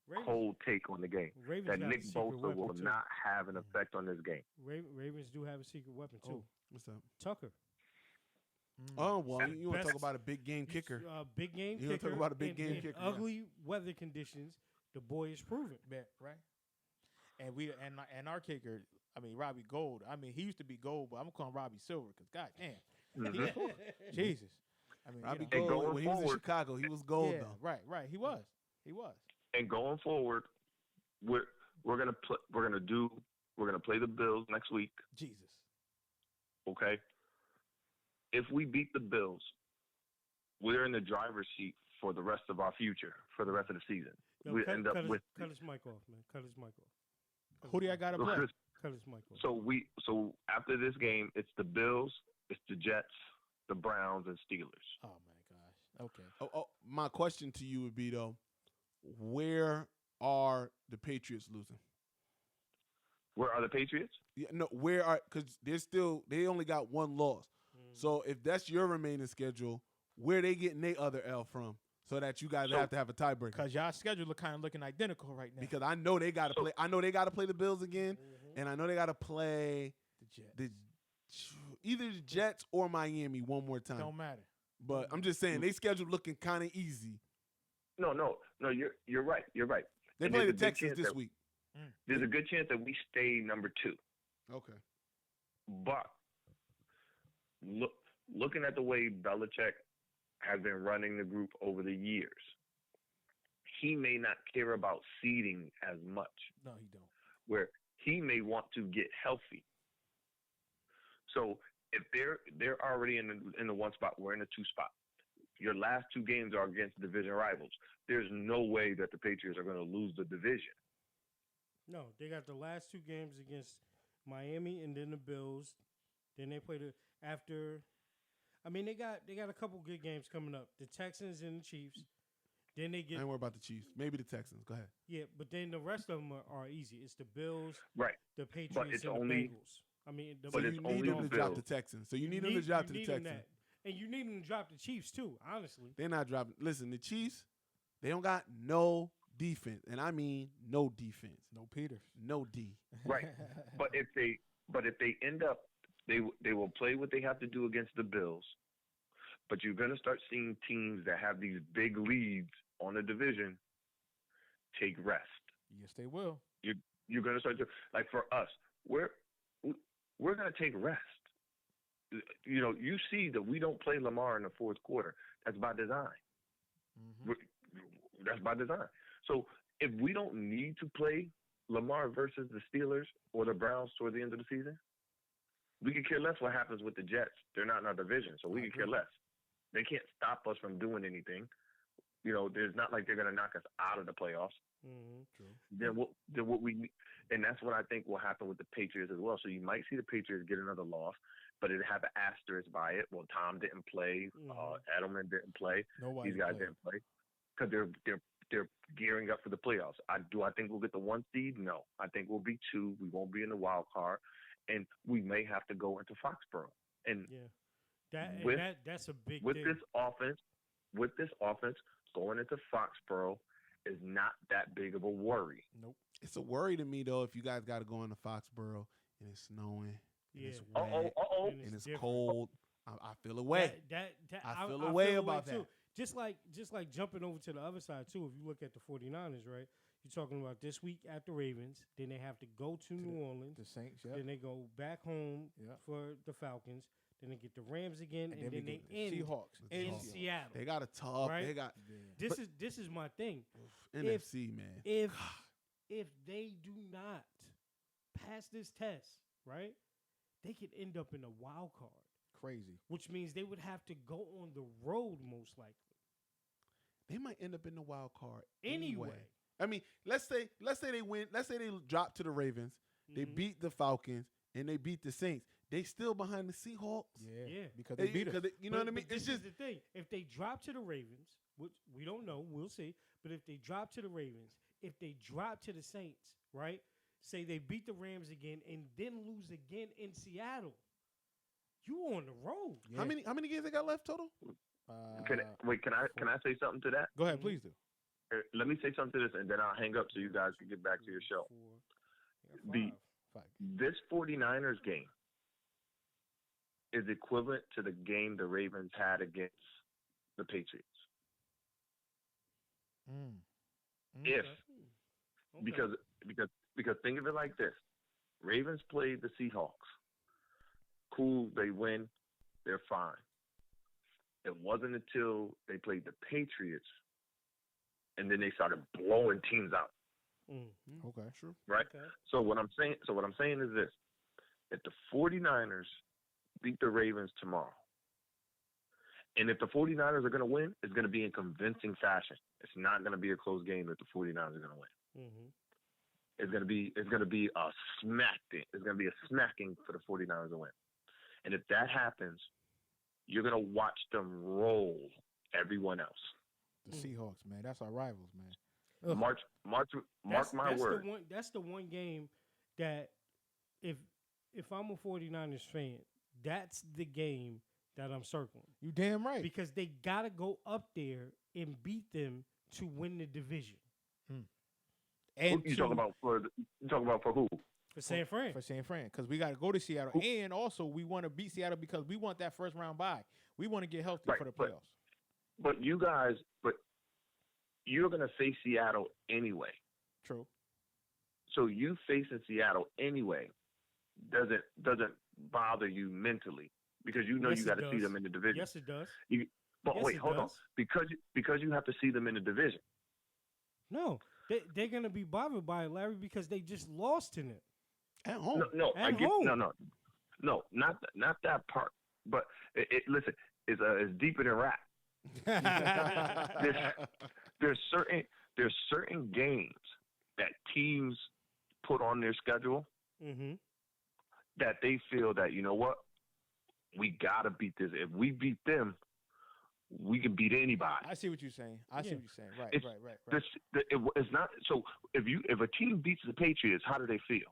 Ravens, whole take on the game. Ravens That got Nick a secret Bosa weapon will too. not have an effect on this game. Ravens do have a secret weapon too. What's up? Tucker. Oh, well, you want to Best- talk about a big game kicker. Big game You wanna kicker. talk about a big in- game in kicker, yeah. Ugly weather conditions, the boy is proven. Bet, right? And and our kicker, Robbie Gold. He used to be Gold, but I'm calling Robbie Silver because God damn, Jesus. Robbie And Gold, going when he was in forward- Chicago, he was gold, yeah, though. right. He was. And going forward, we're gonna play the Bills next week. Jesus. Okay. If we beat the Bills, we're in the driver's seat for the rest of our future, for the rest of the season. Yo, We cut, end up cut his, with cut his mic off, man. Cut his mic off. Who do I got to play? Cut his mic off. So after this game, it's the Bills, it's the Jets, the Browns, and Steelers. Oh my gosh. Okay. Oh, my question to you would be, though, where are the Patriots losing? Where are the Patriots? Yeah, no, where are, because they only got 1 loss. So if that's your remaining schedule, where they getting their other L from, so that you guys have to have a tiebreaker? Because y'all schedule are kind of looking identical right now. Because I know they got to play. I know they got to play the Bills again, and I know they got to play the Jets. either the Jets or Miami one more time. Don't matter. But I'm just saying they schedule looking kind of easy. No, you're right. You're right. They And play the there's a big Texans chance this that- week. There's a good chance that we stay number 2. Okay. But looking at the way Belichick has been running the group over the years, he may not care about seeding as much. No, he don't. Where he may want to get healthy. So if they're already in the one spot, we're in the two spot. Your last two games are against division rivals. There's no way that the Patriots are going to lose the division. No, they got the last two games against Miami and then the Bills. Then they play after. I mean, they got a couple good games coming up. The Texans and the Chiefs. Then they get. I ain't worried about the Chiefs. Maybe the Texans. Go ahead. Yeah, but then the rest of them are easy. It's the Bills, right? The Patriots, and the Bengals. I mean, so you need them to drop the Texans. So you need them to drop to the Texans. And you need them to drop the Chiefs too, honestly. They're not dropping. Listen, the Chiefs, they don't got no defense. And I mean no defense. No Peters. No D. Right. but if they end up, they will play what they have to do against the Bills. But you're going to start seeing teams that have these big leads on the division take rest. Yes, they will. You're going to start to, like for us, we're going to take rest. You know, you see that we don't play Lamar in the fourth quarter. That's by design. Mm-hmm. That's by design. So if we don't need to play Lamar versus the Steelers or the Browns toward the end of the season, we could care less what happens with the Jets. They're not in our division, so we could care less. They can't stop us from doing anything. You know, there's not like they're going to knock us out of the playoffs. Mm-hmm. True. Then what we, and that's what I think will happen with the Patriots as well. So you might see the Patriots get another loss, but it have an asterisk by it. Well, Tom didn't play. Edelman didn't play. Nobody These guys didn't play because they're gearing up for the playoffs. Do I think we'll get the 1 seed? No. I think we'll be 2. We won't be in the wild card, and we may have to go into Foxborough. And that's a big with thing. With this offense going into Foxborough is not that big of a worry. Nope. It's a worry to me though if you guys got to go into Foxborough and it's snowing. Yeah. And it's wet, and it's cold. I feel a way. I feel a way about that. Too. Just like jumping over to the other side too. If you look at the 49ers, right? You're talking about this week at the Ravens. Then they have to go to New Orleans. The Saints. Yep. Then they go back home for the Falcons. Then they get the Rams again, and then they end Seahawks in Seattle. They got a tough. Right? They got this is my thing. NFC, man. If they do not pass this test, right, they could end up in a wild card. Crazy. Which means they would have to go on the road most likely. They might end up in the wild card anyway. I mean, let's say they win. Let's say they drop to the Ravens. Mm-hmm. They beat the Falcons and they beat the Saints. They still behind the Seahawks. Yeah. Because they beat us. You know what I mean? It's just the thing. If they drop to the Ravens, which we don't know, we'll see. But if they drop to the Ravens, if they drop to the Saints, right? Say they beat the Rams again and then lose again in Seattle. You on the road. Yeah. How many games they got left total? Can I say something to that? Go ahead, please do. Let me say something to this, and then I'll hang up so you guys can get back to your show. This 49ers game is equivalent to the game the Ravens had against the Patriots. Because think of it like this. Ravens played the Seahawks. Cool, they win, they're fine. It wasn't until they played the Patriots and then they started blowing teams out. Mm-hmm. Okay, sure. Right? Okay. So what I'm saying is this. If the 49ers beat the Ravens tomorrow, and if the 49ers are going to win, it's going to be in convincing fashion. It's not going to be a close game if the 49ers are going to win. Mm-hmm. It's going to be a smacking. It's going to be a smacking for the 49ers to win. And if that happens, you're going to watch them roll everyone else. The Seahawks, man. That's our rivals, man. Ugh. Mark my word. That's the one game that if I'm a 49ers fan, that's the game that I'm circling. You damn right. Because they got to go up there and beat them to win the division. And you talking about for who? For San Fran. For San Fran. Because we got to go to Seattle. And also, we want to beat Seattle because we want that first round bye. We want to get healthy for the playoffs. But you're going to face Seattle anyway. True. So you facing Seattle anyway doesn't bother you mentally because you know you got to see them in the division. Yes, it does. Hold on. Because you have to see them in the division. No, they're gonna be bothered by it, Larry, because they just lost in it. At home. No, I At get home. no, not that part. But listen, it's deeper than rap. There's certain games that teams put on their schedule Mm-hmm. that they feel that, you know what, we gotta beat this. If we beat them, we can beat anybody. I see what you're saying. I see Yeah. what you're saying. Right, It's, right. it's not so. If a team beats the Patriots, how do they feel?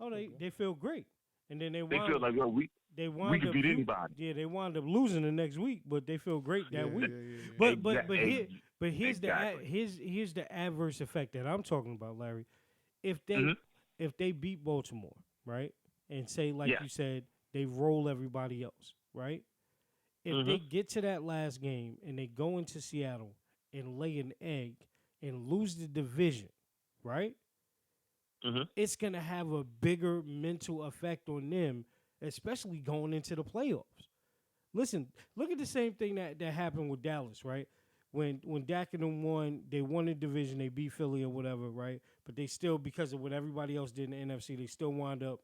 Oh, they feel great, and then They feel like, yo, we wind can up beat anybody. Yeah, they wind up losing the next week, but they feel great that Yeah, week. yeah. But here's Exactly. here's the adverse effect that I'm talking about, Larry. If they Mhm. if they beat Baltimore, right, and say like Yeah. you said, they roll everybody else, right? If they get to that last game and they go into Seattle and lay an egg and lose the division, right? Mhm. It's gonna have a bigger mental effect on them, especially going into the playoffs. Listen, look at the same thing that happened with Dallas, right? When Dak and them won, they won the division, they beat Philly or whatever, right? But they still, because of what everybody else did in the NFC, they still wound up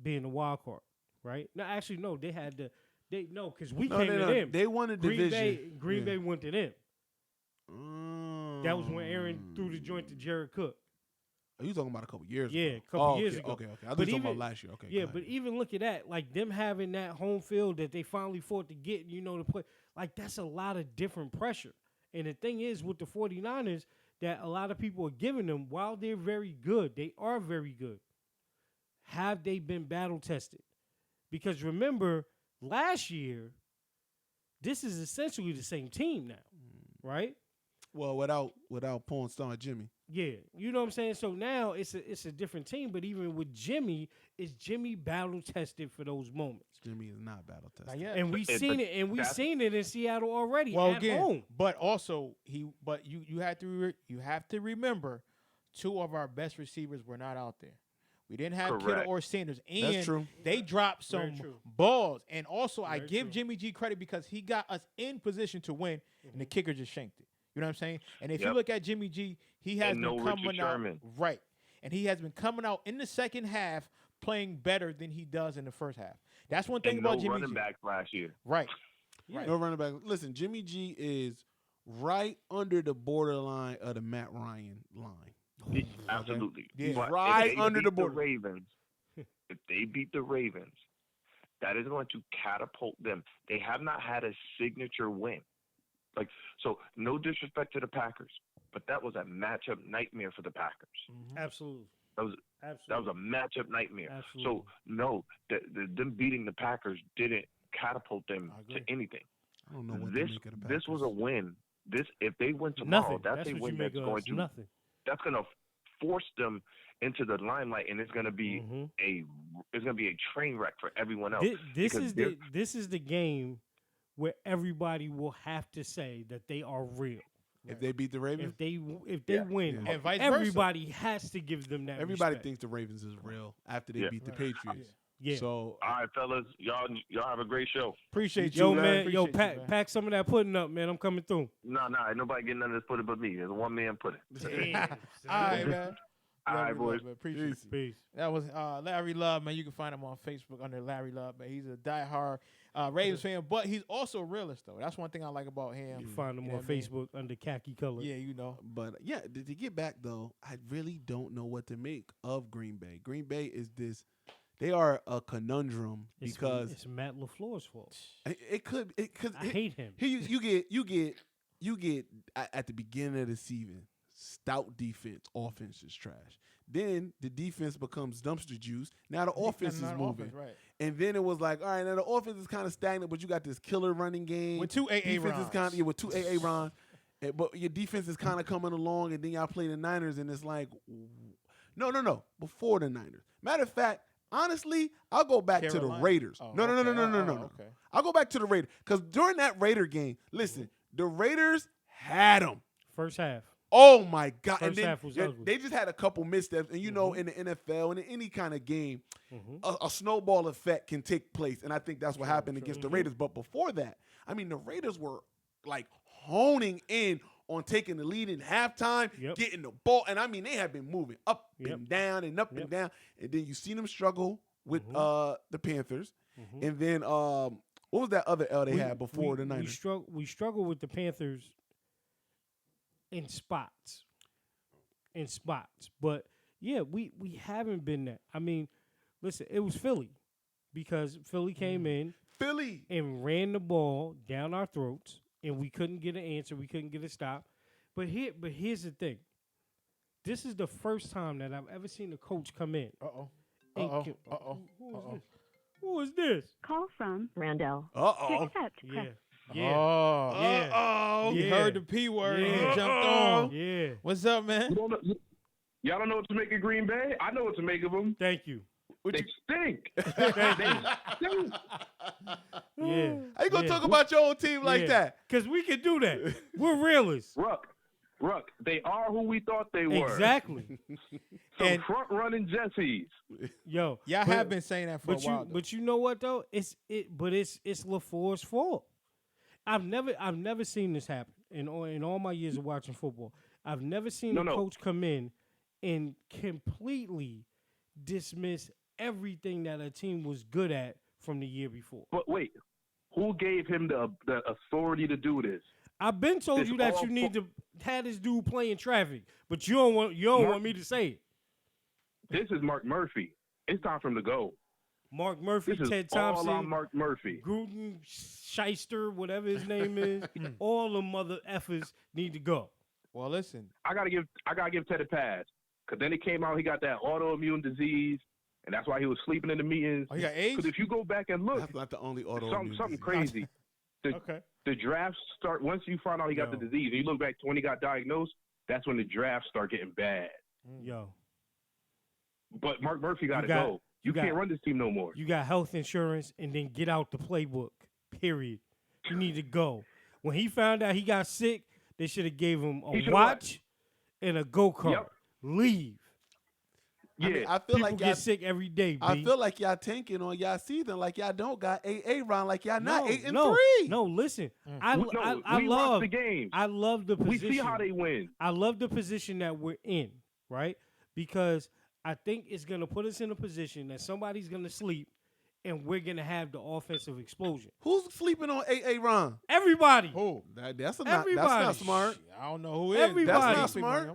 being the wild card, right? No, actually, no, they had the because we came to them. They won a division. Green Bay went to them. Mm. That was when Aaron threw the joint to Jared Cook. Are you talking about a couple years Yeah, ago? a couple Oh, years okay, ago. Okay. I But thought you were talking even- about last year. Okay. Yeah, go but ahead. even look at that, like them having that home field that they finally fought to get, to play, like that's a lot of different pressure. And the thing is with the 49ers that a lot of people are giving them, while they're very good, they are very good. Have they been battle tested? Because remember, last year, this is essentially the same team now, right? Well, without porn star Jimmy. Yeah, you know what I'm saying. So now it's a different team. But even with Jimmy, is Jimmy battle tested for those moments? Jimmy is not battle tested. Not yet. And we've seen it, and we've seen it in Seattle already. Well, at again, home. but also you have to remember, two of our best receivers were not out there. We didn't have Kittle Correct. or Sanders, and That's true. they dropped Very some true. balls. And also, I Very give true. Jimmy G credit because he got us in position to win, and the kicker just shanked it. You know what I'm saying? And if you Yep. look at Jimmy G, he has And been no Richard coming out Sherman. right, and he has been coming out in the second half playing better than he does in the first half. That's one thing And about no Jimmy running G. backs last year. Right. Yeah. No running back. Listen, Jimmy G is right under the borderline of the Matt Ryan line. Absolutely. Yeah. But Right if they under the beat border. Ravens, if they beat the Ravens, that is going to catapult them. They have not had a signature win. So no disrespect to the Packers, but that was a matchup nightmare for the Packers. Absolutely. That was Absolutely. a matchup nightmare. Absolutely. So no, them beating the Packers didn't catapult them I to agree. anything. I don't know what This to make of the this was a Packers. win. If they win tomorrow, Nothing. that's That's a what win you make that's of going us. to Nothing. that's going to force them into the limelight, and it's going to be Mhm. it's going to be a train wreck for everyone else. This because this is the game where everybody will have to say that they are real. If they beat the Ravens, If they Yeah. win, And vice versa. everybody has to give them that. everybody respect. thinks the Ravens is real after they Yeah. beat the Patriots. Yeah. So all right, fellas, y'all have a great show. Appreciate Yo, you, man, Appreciate yo, you, pack man. pack some of that pudding up, man. I'm coming through. No, ain't nobody getting none of this pudding but me. It's a one-man pudding. Damn. All right, man. All right, Larry Love, boys. man. Appreciate it. Peace. That was Larry Love, man. You can find him on Facebook under Larry Love, man. He's a diehard Ravens fan, but he's also a realist, though. That's one thing I like about him. You find them You know on what I mean? Facebook under khaki color. Yeah, you know. But yeah, to get back though, I really don't know what to make of Green Bay. Green Bay is this; they are a conundrum because it's Matt LaFleur's fault. it could because I hate him. Here you get at the beginning of the season, stout defense, offense is trash. Then the defense becomes dumpster juice. Now the offense is Not moving. offense, right. And then it was like, all right, now the offense is kind of stagnant, but you got this killer running game. With two AA defense is runs. with two AA runs. But your defense is kind of coming along, and then y'all play the Niners, and it's like, no, before the Niners. Matter of fact, honestly, I'll go back to the Carolina? Raiders. Oh, No. okay. I'll go back to the Raiders because during that Raider game, listen, the Raiders had them. First half. Oh my God! First And then half was ugly. they just had a couple missteps, and you know, in the NFL and in any kind of game, Mm-hmm. a snowball effect can take place, and I think that's what happened against the Raiders. But before that, I mean, the Raiders were like honing in on taking the lead in halftime, getting the ball. And I mean, they have been moving up and down and up and down. And then you see them struggle with the Panthers. And then what was that other L they had before the Niners? We struggle with the Panthers in spots. But, yeah, we haven't been that. I mean, listen, it was Philly because Philly came in. And ran the ball down our throats, and we couldn't get an answer. We couldn't get a stop. But here's the thing. This is the first time that I've ever seen a coach come in. Who is this? Call from Randall. Accept. Yeah. He heard the P word and he jumped on. Yeah. What's up, man? Y'all don't know what to make of Green Bay? I know what to make of them. Thank you. They stink. Yeah. How you gonna talk about your own team like that? Because we can do that. We're realists. Ruck, they are who we thought they were. Exactly. Some front-running Jessies. Y'all have been saying that for a while. But you know what though? It's LaFleur's fault. I've never seen this happen in all my years of watching football. I've never seen a coach come in and completely dismiss everything that a team was good at from the year before. But wait, who gave him the authority to do this? I've been told you that you need to have this dude playing traffic, but you don't want me to say it. This is Mark Murphy. It's time for him to go. Mark Murphy, this Ted is Thompson, all on Mark Murphy, Gruden, Shyster, whatever his name is, all the mother effers need to go. Well, listen, I gotta give Ted a pass because then it came out he got that autoimmune disease. And that's why he was sleeping in the meetings. Oh, he got AIDS? Because if you go back and look, that's not the only autoimmune something crazy. The drafts start once you find out he got the disease. And you look back to when he got diagnosed. That's when the drafts start getting bad. But Mark Murphy got to go. You can't run this team no more. You got health insurance, and then get out the playbook. Period. You need to go. When he found out he got sick, they should have gave him a watch and a go-kart. Yep. Leave. Yeah, I mean, I feel People like get sick every day. B. I feel like y'all tanking on y'all season, like y'all don't got Aaron, like y'all not 8-3. No, listen. I we love watch the games. I love the position. We see how they win. I love the position that we're in, right? Because I think it's gonna put us in a position that somebody's gonna sleep, and we're gonna have the offensive explosion. Who's sleeping on Aaron? Everybody. Who? That's not smart. I don't know who is. Everybody. That's not smart.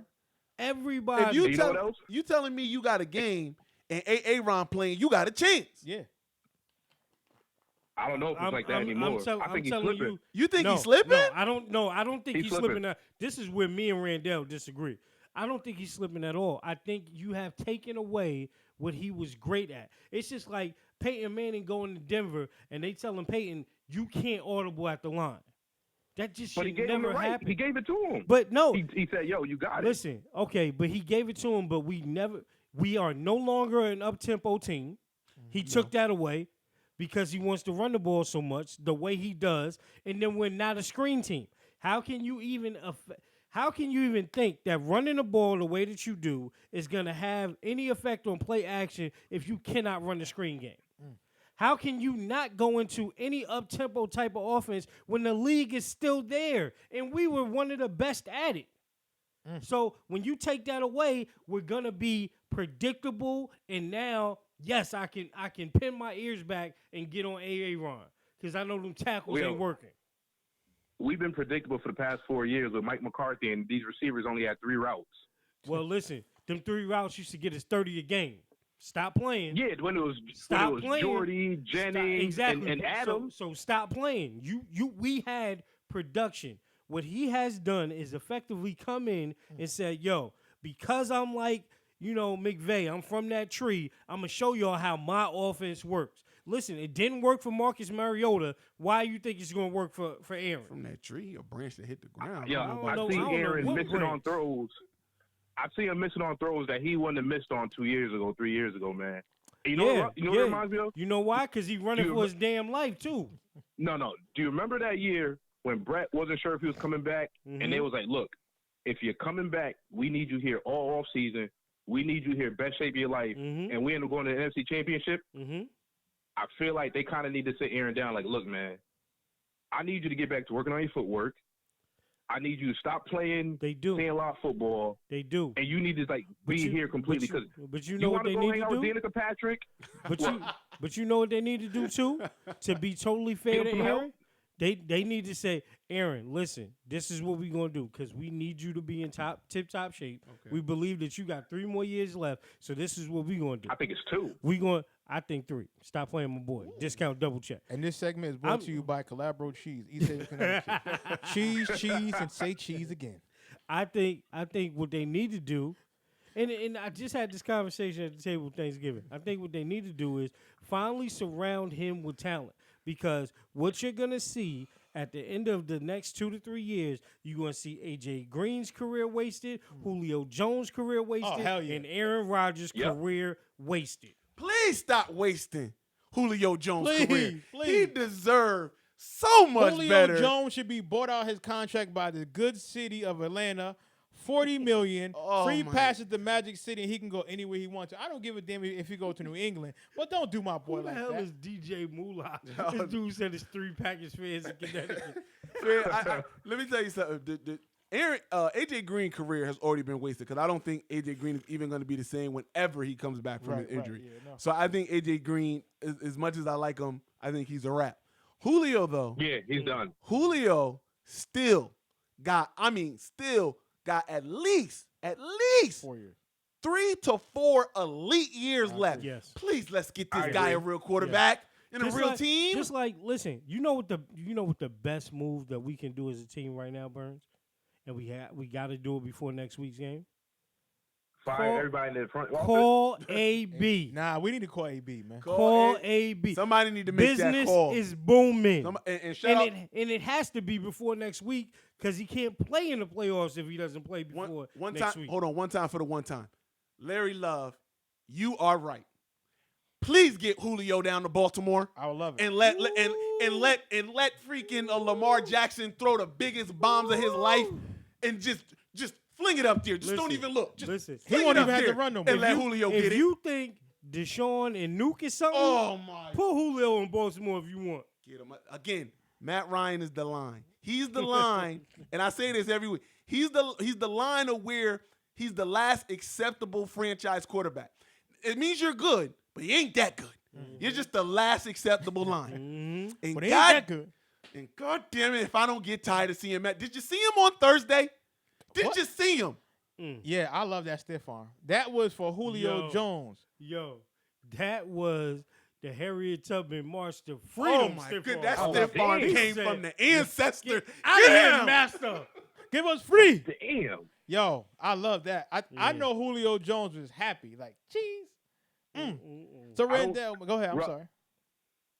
Everybody. If you telling me you got a game and Aaron playing, you got a chance. Yeah. I don't know if it's like that anymore. I think he's slipping. You think he's slipping? No, I don't think he's slipping. This is where me and Randall disagree. I don't think he's slipping at all. I think you have taken away what he was great at. It's just like Peyton Manning going to Denver and they telling Peyton, you can't audible at the line. That just should never happen. He gave it to him. But no. He said, yo, you got it. Listen, okay, but he gave it to him, but we are no longer an up-tempo team. He took that away because he wants to run the ball so much, the way he does, and then we're not a screen team. How can you even think that running the ball the way that you do is going to have any effect on play action if you cannot run the screen game? How can you not go into any up-tempo type of offense when the league is still there? And we were one of the best at it. So when you take that away, we're going to be predictable. And now, yes, I can pin my ears back and get on Aaron because I know them tackles ain't working. We've been predictable for the past 4 years with Mike McCarthy, and these receivers only had 3 routes. Well, listen, them 3 routes used to get us 30 a game. Stop playing. Yeah, when it was Jordy, Jennings, and Adams. So stop playing. We had production. What he has done is effectively come in and said, yo, because I'm like, McVay, I'm from that tree, I'm going to show y'all how my offense works. Listen, it didn't work for Marcus Mariota. Why you think it's going to work for Aaron? From that tree, a branch that hit the ground. Yeah, I see Aaron missing on throws. I see him missing on throws that he wouldn't have missed on 2 years ago, 3 years ago, man. You know what it reminds me of? You know why? Because he's running for his damn life, too. No. Do you remember that year when Brett wasn't sure if he was coming back? And they was like, look, if you're coming back, we need you here all off season. We need you here, best shape of your life. And we end up going to the NFC Championship. I feel like they kind of need to sit Aaron down like, look, man, I need you to get back to working on your footwork. I need you to stop playing. They do. Playing a lot of football. They do. And you need to be here completely because but you know what they need to do. Danica Patrick. But you know what they need to do too. To be totally fair to Aaron, they need to say, Aaron, listen, this is what we're gonna do because we need you to be in tip top shape. Okay. We believe that you got 3 more years left, so this is what we're gonna do. I think it's 2. I think 3. Stop playing my boy. Discount double check. And this segment is brought to you by Calabro Cheese. Eat it, cheese, and say cheese again. I think what they need to do, and I just had this conversation at the table Thanksgiving. I think what they need to do is finally surround him with talent. Because what you're going to see at the end of the next 2 to 3 years, you're going to see A.J. Green's career wasted, Julio Jones' career wasted, and Aaron Rodgers' career wasted. Please stop wasting Julio Jones' career. Please. He deserved so much better. Julio Jones should be bought out his contract by the good city of Atlanta. $40 million, free passes to Magic City, and he can go anywhere he wants to. I don't give a damn if he go to New England, but don't do my boy like that. Who the hell is DJ Moolah? This dude said it's 3 package fans in Connecticut. Let me tell you something. AJ Green career has already been wasted because I don't think AJ Green is even going to be the same whenever he comes back from his injury. Yeah, no. So I think AJ Green, as much as I like him, I think he's a wrap. Julio though, he's done. Julio still got at least 4 years. 3 to 4 elite years left. Yes. Please, let's get this guy a real quarterback and a real team. Just like, listen, you know what the best move that we can do as a team right now, Burns, and we got to do it before next week's game. Fire everybody in the front office. Call AB. Nah, we need to call AB, man. Call AB. Somebody need to make that call. Business is booming. And it has to be before next week because he can't play in the playoffs if he doesn't play before next week. Hold on, one time for the one time. Larry Love, you are right. Please get Julio down to Baltimore. I would love it. And let freaking Lamar Jackson throw the biggest bombs of his life and just fling it up there. Just don't even look. Just he won't even have to run no more. And let Julio get it. If you think Deshaun and Nuke is something, put Julio in Baltimore if you want. Get him. Again, Matt Ryan is the line. He's the line, and I say this every week. He's the line of where he's the last acceptable franchise quarterback. It means you're good, but he ain't that good. Mm-hmm. You're just the last acceptable line. Mm-hmm. And but he ain't that good. And God damn it, if I don't get tired of seeing Matt. Did you see him on Thursday? Did you see him? Yeah, I love that stiff arm. That was for Julio Jones. Yo, that was the Harriet Tubman March to Freedom. Oh my goodness, that stiff arm came from the ancestor. Get out of here, master. Give us free. Damn. Yo, I love that. I know Julio Jones was happy. Like, cheese. So, Randall, go ahead. I'm sorry.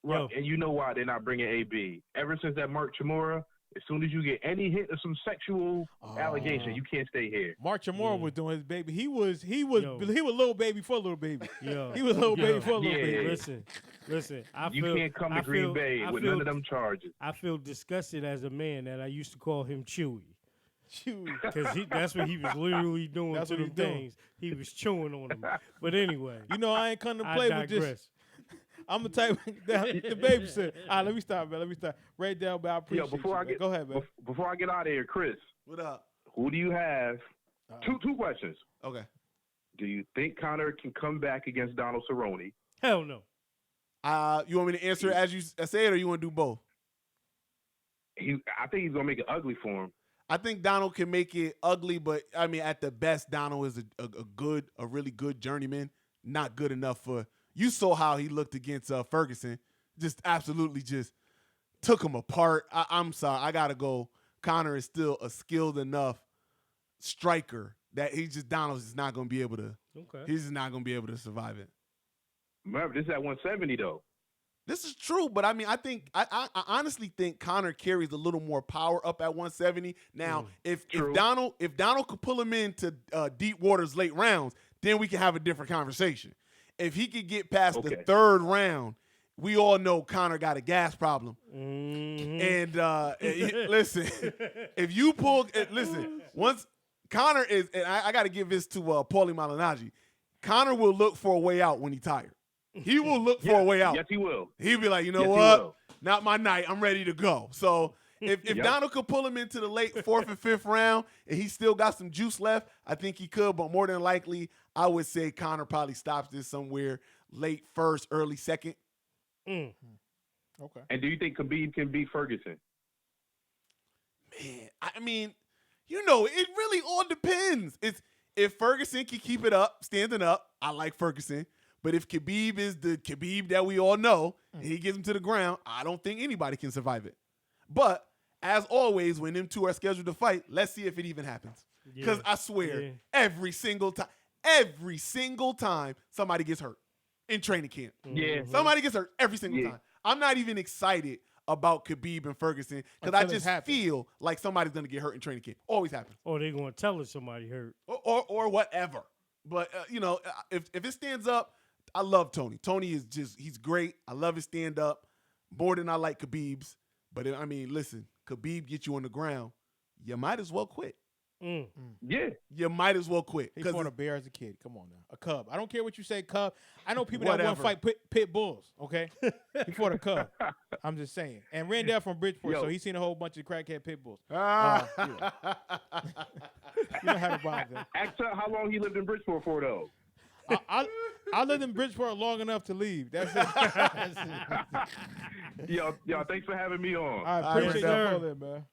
Right, and you know why they're not bringing AB. Ever since that Mark Chmura, as soon as you get any hint of some sexual allegation, you can't stay here. Mark Chmura was doing his baby. He was little baby for little baby. He was little baby for little baby. Listen. You can't come to Green Bay with none of them charges. I feel disgusted as a man that I used to call him Chewy. Because that's what he was literally doing to them things. He was chewing on them. But anyway. You know, I ain't come to play with this. I'm the type the baby said. All right, let me stop, man. Let me stop. Ray Dell, but I appreciate you. Go ahead, man. Before I get out of here, Chris. What up? Who do you have? Two questions. Okay. Do you think Connor can come back against Donald Cerrone? Hell no. You want me to answer as you say it, or you want to do both? I think he's gonna make it ugly for him. I think Donald can make it ugly, but I mean, at the best, Donald is a really good journeyman. Not good enough for. You saw how he looked against Ferguson. Just absolutely just took him apart. I'm sorry. I got to go. Connor is still a skilled enough striker that Donald's just not going to be able to. Okay. He's just not going to be able to survive it. Remember, this is at 170, though. This is true, but I mean, I honestly think Connor carries a little more power up at 170. Now, if Donald could pull him into deep waters late rounds, then we can have a different conversation. If he could get past the third round, we all know Connor got a gas problem. Mm-hmm. And listen, if you pull, once Connor is, and I got to give this to Paulie Malignaggi, Connor will look for a way out when he's tired. He will look for a way out. Yes, he will. He'll be like, you know what? Not my night. I'm ready to go. So If Donald could pull him into the late 4th and 5th round and he still got some juice left, I think he could. But more than likely, I would say Connor probably stops this somewhere late 1st, early 2nd. Okay. And do you think Khabib can beat Ferguson? Man, I mean, it really all depends. If Ferguson can keep it up, standing up, I like Ferguson. But if Khabib is the Khabib that we all know, and he gets him to the ground, I don't think anybody can survive it. But as always, when them two are scheduled to fight, let's see if it even happens. Because I swear, every single time, somebody gets hurt in training camp. Yeah. Somebody gets hurt every single time. I'm not even excited about Khabib and Ferguson because I just feel like somebody's going to get hurt in training camp. Always happens. Or they're going to tell us somebody hurt. Or whatever. But, if it stands up, I love Tony. Tony is he's great. I love his stand-up more than I like Khabib's. But, listen, Khabib gets you on the ground, you might as well quit. Yeah. You might as well quit. He fought a bear as a kid. Come on now. A cub. I don't care what you say, cub. I know people that want to fight pit bulls, okay? He fought a cub. I'm just saying. And Randall from Bridgeport, so he's seen a whole bunch of crackhead pit bulls. You know how to buy them. Ask her how long he lived in Bridgeport for, though. I lived in Bridgeport long enough to leave. That's it. Yo, thanks for having me on. I appreciate you calling, man.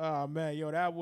Oh man, that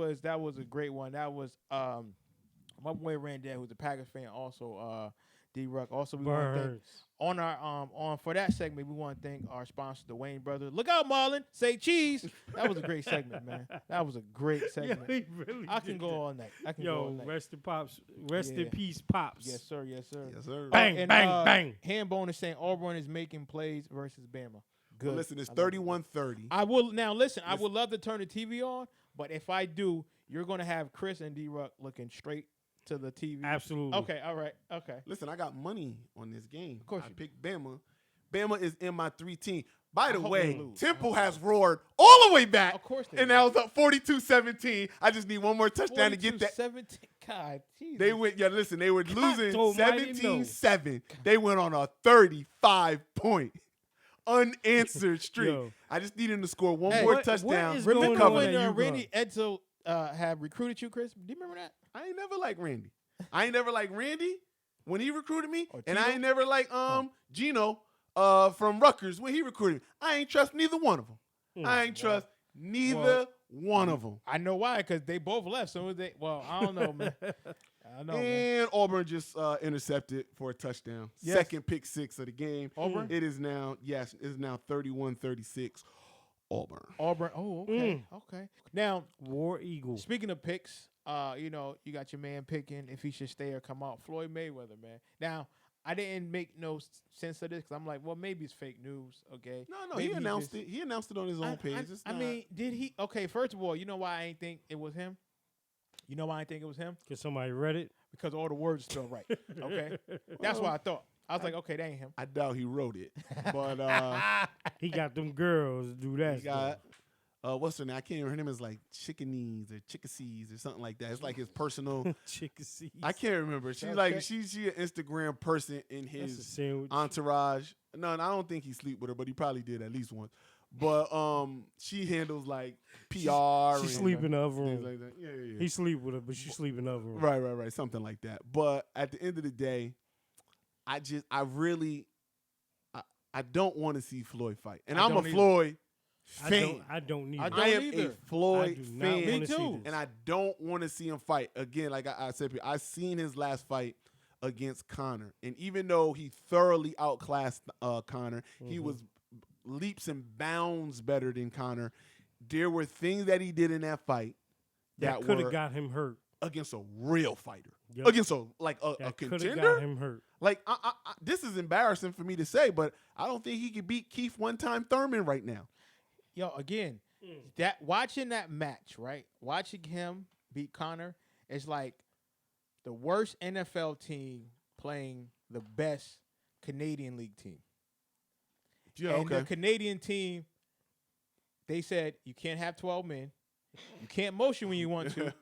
was a great one. That was my boy Randall, who's a Packers fan, also D-Ruck. Also, we want to thank on our for that segment. We want to thank our sponsor, the Wayne Brothers. Look out, Marlon! Say cheese. That was a great segment, man. That was a great segment. I can go all night. Go all night. Rest in pops. Rest in peace, pops. Yes, sir. Yes, sir. Yes, sir. Bang, bang. Hambone is saying Auburn is making plays versus Bama. Good. Well, listen, it's 31-30. I will now listen. I would love to turn the TV on, but if I do, you're going to have Chris and D-Ruck looking straight to the TV. Absolutely. Okay. All right. Okay. Listen, I got money on this game. Of course, I you picked Bama. Bama is in my 3 team. By the hope way, they lose. Temple has roared all the way back. Of course they and do. now it's up 42-17. I just need one more touchdown to get that. 17. God, Jesus. They went. Yeah, listen, they were losing almighty, 17-7. They went on a 35-point unanswered streak. Yo. I just need him to score one more what touchdown. is to going cover on that. at Randy Edsel have recruited you, Chris? Do you remember that? I ain't never liked Randy. I ain't never liked Randy when he recruited me, Or and Tito? I ain't never liked Gino from Rutgers when he recruited me. I ain't trust neither one of them. I ain't trust neither one of them. I know why, because they both left. So they. Well, I don't know, man. I know, man. And Auburn just intercepted for a touchdown. Yes. Second pick 6 of the game. Auburn? It is now 31-36. Auburn. Auburn. Oh, okay. Okay. Now, War Eagle. speaking of picks, you got your man picking if he should stay or come out. Floyd Mayweather, man. Now, I didn't make no sense of this because I'm like, well, maybe it's fake news. Okay. No, Maybe he announced just- it. He announced it on his own page. It's I not- mean, did he? Okay, first of all, you know why I ain't think it was him? You know why I think it was him? Because somebody read it. Because all the words spelled right. Okay. That's what I thought. I was like, okay, that ain't him. I doubt he wrote it. But He got them girls to do that. he got what's her name? I can't remember. Her name is like Chickanees or Chickasees or something like that. It's like his personal. Chickasees. I can't remember. She's like she's an Instagram person in That's a his sandwich. entourage. No, I don't think he sleep with her, but he probably did at least once. But she handles like PR. She and sleep in the other things room. like that. Yeah. He sleep with her, but she sleep in the other room. Right. Something like that. But at the end of the day, I don't want to see Floyd fight. And I'm a don't either. Floyd fan. I don't need I it. don't I am either. a Floyd I do not fan. wanna see too. this. And I don't want to see him fight. Again, like I said, I seen his last fight against Conor. And even though he thoroughly outclassed Conor, he was leaps and bounds better than Conor. There were things that he did in that fight that could have got him hurt. against a real fighter. Yep. Against a That could have contender. got him hurt. Like this is embarrassing for me to say, but I don't think he could beat Keith one-time Thurman right now. Yo, again, that watching that match, right? Watching him beat Conor is like the worst NFL team playing the best Canadian League team. Yeah, And the Canadian team, they said you can't have 12 men, you can't motion when you want to,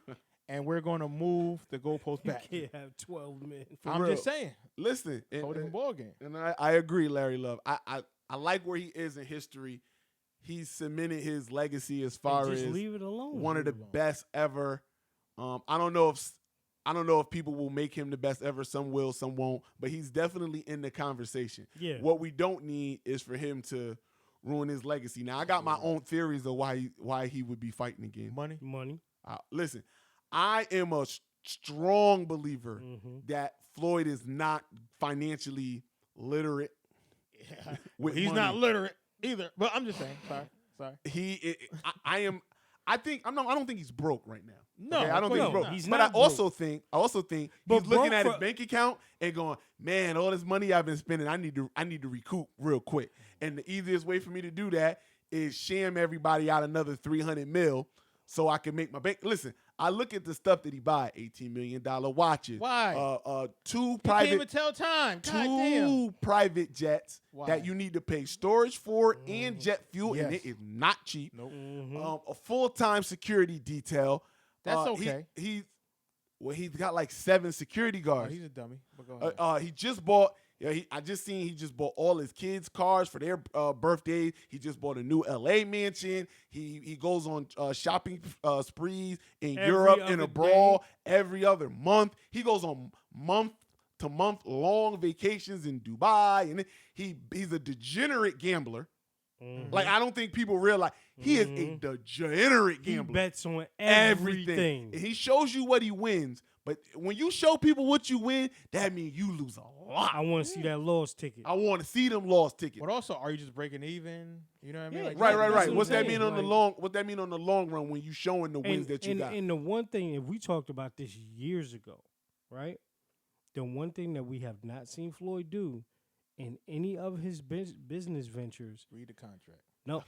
and we're going to move the goalpost back. You can't have 12 men. I'm real. just saying, Listen, whole different ball game. and I agree, Larry Love. I like where he is in history. he's cemented his legacy as far just as leave it alone. one of the best ever. I don't know if people will make him the best ever. Some will, some won't. But he's definitely in the conversation. Yeah. What we don't need is for him to ruin his legacy. Now, I got my own theories of why he would be fighting again. Money. Listen, I am a strong believer that Floyd is not financially literate. He's not literate either. But I'm just saying. Sorry. I don't think he's broke right now. No, okay? I don't think he's broke. He's but not I also think But he's looking broke at his for- bank account and going, man, all this money I've been spending, I need to recoup real quick. And the easiest way for me to do that is sham everybody out another $300 million so I can make my bank. Listen, I look at the stuff that he buy, $18 million watches. Why? Two Can't even tell time. God damn. two private jets Why? that you need to pay storage for and jet fuel, and Yes. it is not cheap. Nope. A full-time security detail. That's okay. He's got like 7 security Oh, guards. he's a dummy. But go ahead. He just bought. I just seen he just bought all his kids' cars for their birthdays. He just bought a new LA mansion. He goes on shopping sprees in Every Europe other and abroad every other month. He goes on month-to-month long vacations in Dubai, and he's a degenerate gambler. Like, I don't think people realize he is a degenerate He gambler. bets on everything. And he shows you what he wins. But when you show people what you win, that means you lose a lot. I want to see that loss ticket. I want to see them lost tickets. But also, are you just breaking even? You know what I mean? Yeah, Like, Right. That's What's that what I'm mean saying. on the Like- long? What that mean on the long run when you showing the wins that you and, got? And the one thing, and we talked about this years ago, right? The one thing that we have not seen Floyd do in any of his business ventures, Read the contract. no,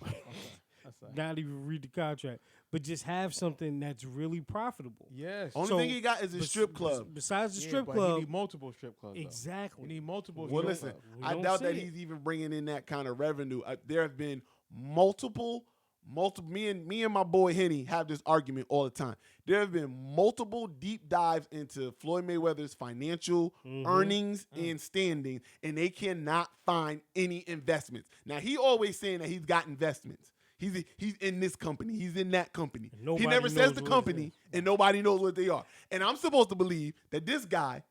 That's right. not even read the contract, but just have something that's really profitable. Yes. Only So, thing he got is a strip club. Besides the Yeah, strip but club, You need multiple strip clubs. Though. exactly. You need multiple Well, strip listen, clubs. We I don't doubt see that it. he's even bringing in that kind of revenue. There have been multiple. Me and my boy Henny have this argument all the time. There have been multiple deep dives into Floyd Mayweather's financial earnings and standing, and they cannot find any investments. Now, he always saying that he's got investments. He's in this company. He's in that company. He Nobody never says knows the what it company, is. and nobody knows what they are. And I'm supposed to believe that this guy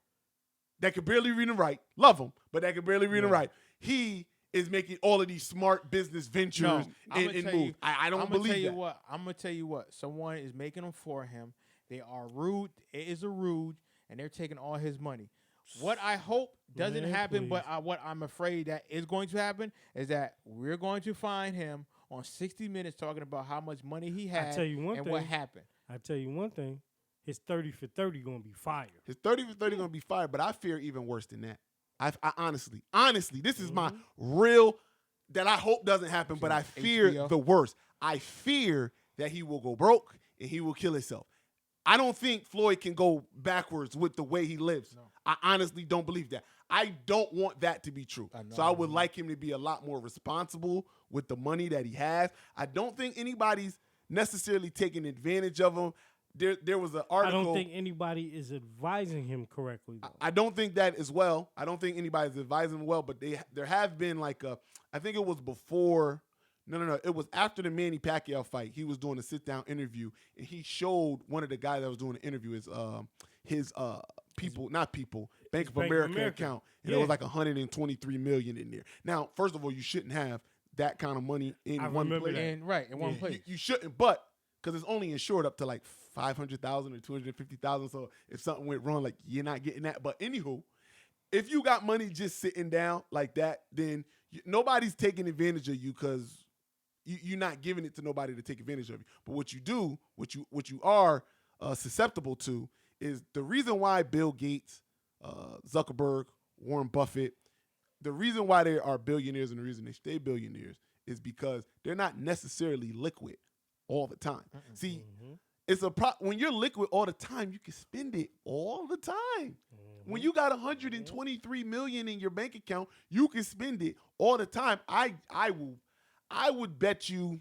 that could barely read and write, love him, but that could barely read and write, he is making all of these smart business ventures and moves. I don't believe that. I'm gonna tell you what. Someone is making them for him. They are rude. It is a rude, and they're taking all his money. What I hope doesn't Man, happen, please. but what I'm afraid that is going to happen is that we're going to find him on 60 Minutes talking about how much money he had tell you one and thing. what happened. I tell you one thing, his 30 for 30 gonna be fire. His 30 for 30 going to be fired, but I fear even worse than that. I honestly, this is my real, that I hope doesn't happen, but I fear HBO. the worst. I fear that he will go broke and he will kill himself. I don't think Floyd can go backwards with the way he lives. No. I honestly don't believe that. I don't want that to be true. So I would like him to be a lot more responsible with the money that he has. I don't think anybody's necessarily taking advantage of him. There was an I article. don't think anybody is advising him correctly, though. I don't think that as well. I don't think anybody's advising him well, but there have been I think it was before, no, it was after the Manny Pacquiao fight. He was doing a sit-down interview, and he showed one of the guys that was doing the interview his Bank of America account, and it was like $123 million in there. Now, first of all, you shouldn't have that kind of money in one remember place. that. In one place. You shouldn't, but because it's only insured up to like $500,000 or $250,000. So if something went wrong, like you're not getting that. But anywho, if you got money just sitting down like that, then nobody's taking advantage of you because you're not giving it to nobody to take advantage of you. But what you do, what you are susceptible to, is the reason why Bill Gates, Zuckerberg, Warren Buffett, the reason why they are billionaires and the reason they stay billionaires is because they're not necessarily liquid all the time. See, it's when you're liquid all the time, you can spend it all the time. When you got $123 million in your bank account, you can spend it all the time. I would bet you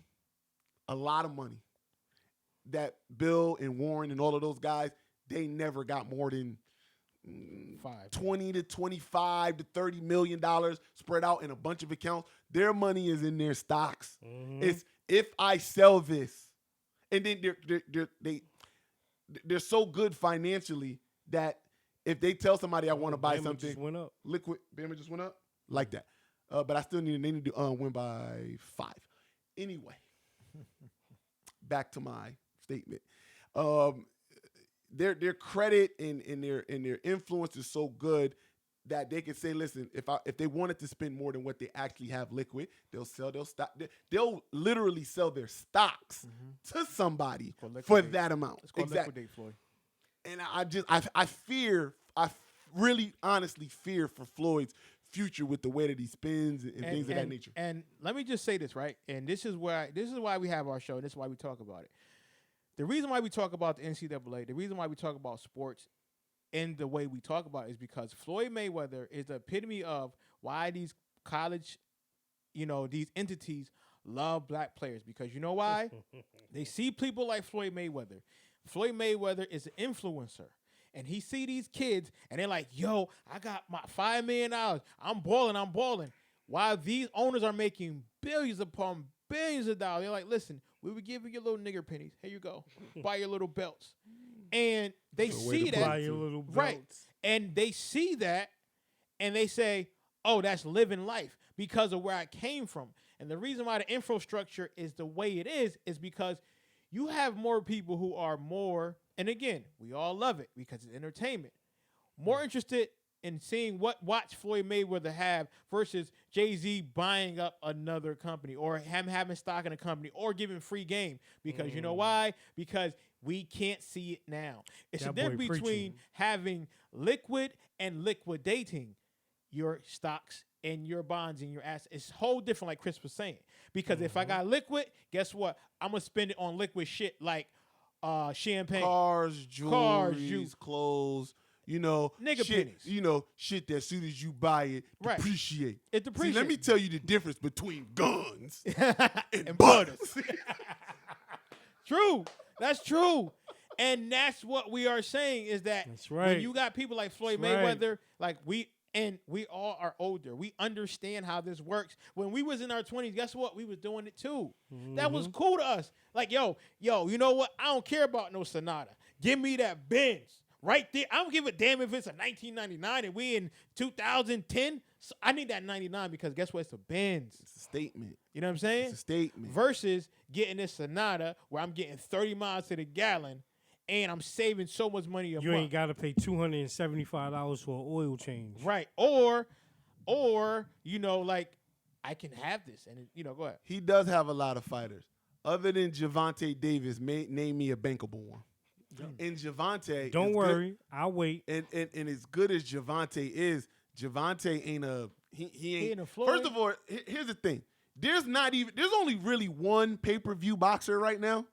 a lot of money that Bill and Warren and all of those guys, they never got more than $20 to $25 to $30 million spread out in a bunch of accounts. Their money is in their stocks. if I sell this, and then they're so good financially that if they tell somebody I want to buy Bama something, just went up. liquid, Bama just went up like that. But I still need to win by 5. Anyway, back to my statement. Their credit and their influence is so good that they can say, listen, if they wanted to spend more than what they actually have liquid, they'll literally sell their stocks to somebody for that amount. It's called liquidate, Floyd. And I really honestly fear for Floyd's future with the way that he spins and things of that nature. And let me just say this, right? And this is why we have our show. This is why we talk about it. The reason why we talk about the NCAA, the reason why we talk about sports in the way we talk about it is because Floyd Mayweather is the epitome of why these college, these entities love black players. Because you know why? They see people like Floyd Mayweather. Floyd Mayweather is an influencer. And he see these kids, and they're like, yo, I got my $5 million. I'm balling. While these owners are making billions upon billions of dollars, they're like, listen, we would give you your little nigger pennies. Here you go. Buy your little belts. And they see that. Buy your little belts. Right. And they see that, and they say, oh, that's living life because of where I came from. And the reason why the infrastructure is the way it is because you have more people who are more, and again, we all love it because it's entertainment, more interested in seeing what watch Floyd Mayweather have versus Jay-Z buying up another company or him having stock in a company or giving free game. Because you know why? Because we can't see it now. It's a difference between having liquid and liquidating your stocks and your bonds and your assets. It's whole different, like Chris was saying. Because if I got liquid, guess what? I'm going to spend it on liquid shit like champagne. Cars, jewelry, clothes, nigga shit, pennies. Shit that as soon as you buy it, Right. depreciate. It depreciates. See, let me tell you the difference between guns and butters. butters. True. That's true. And that's what we are saying is that That's right. when you got people like Floyd That's right. Mayweather, like we all are older. We understand how this works. When we was in our 20s, guess what? We was doing it too. That was cool to us. Like, yo, you know what? I don't care about no Sonata. Give me that Benz right there. I don't give a damn if it's a 1999 and we in 2010. So I need that 99 because guess what? It's a Benz. It's a statement. You know what I'm saying? It's a statement. Versus getting this Sonata where I'm getting 30 miles to the gallon and I'm saving so much money a month. You ain't got to pay $275 for an oil change. Right. Or like I can have this and go ahead. He does have a lot of fighters. Other than Gervonta Davis, name me a bankable one. And Gervonta, Don't worry, I'll wait. And as good as Gervonta is, Gervonta ain't he ain't a Floyd. First of all, here's the thing. There's only really one pay-per-view boxer right now.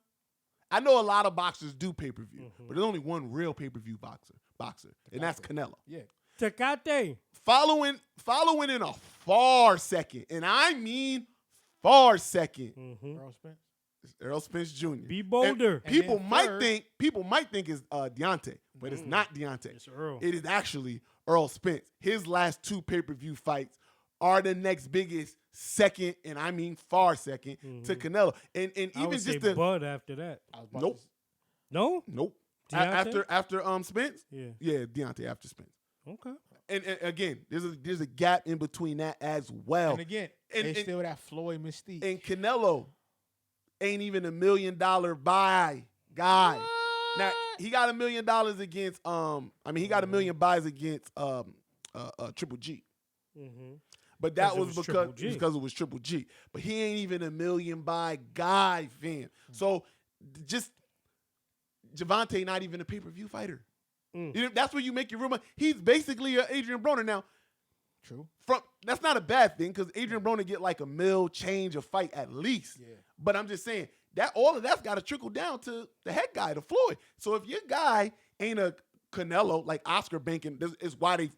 I know a lot of boxers do pay-per-view, but there's only one real pay-per-view boxer, and that's Canelo. Yeah. Tecate. Following in a far second, and I mean far second. Earl Spence. It's Earl Spence Jr. Be bolder. And people then might third- think it's Deontay, but it's not Deontay. It's Earl. It is actually Earl Spence. His last 2 pay-per-view fights are the next biggest second, and I mean far second, to Canelo. And I even would just say Bud after that. nope. No? After Deontay? Spence, Yeah. Deontay after Spence. Okay. And again, there's a gap in between that as well. And again, it's still that Floyd mystique. And Canelo ain't even $1 million buy guy. What? Now he got $1 million against he got $1 million buys against Triple G. But that was because it was Triple G. But he ain't even $1 million buy guy, fam. So just Gervonta not even a pay-per-view fighter. That's where you make your real money. He's basically an Adrian Broner now. True. That's not a bad thing because Adrian Broner get like $1 million change a fight at least. Yeah. But I'm just saying that all of that's got to trickle down to the head guy, to Floyd. So if your guy ain't a Canelo like Oscar banking, this is why they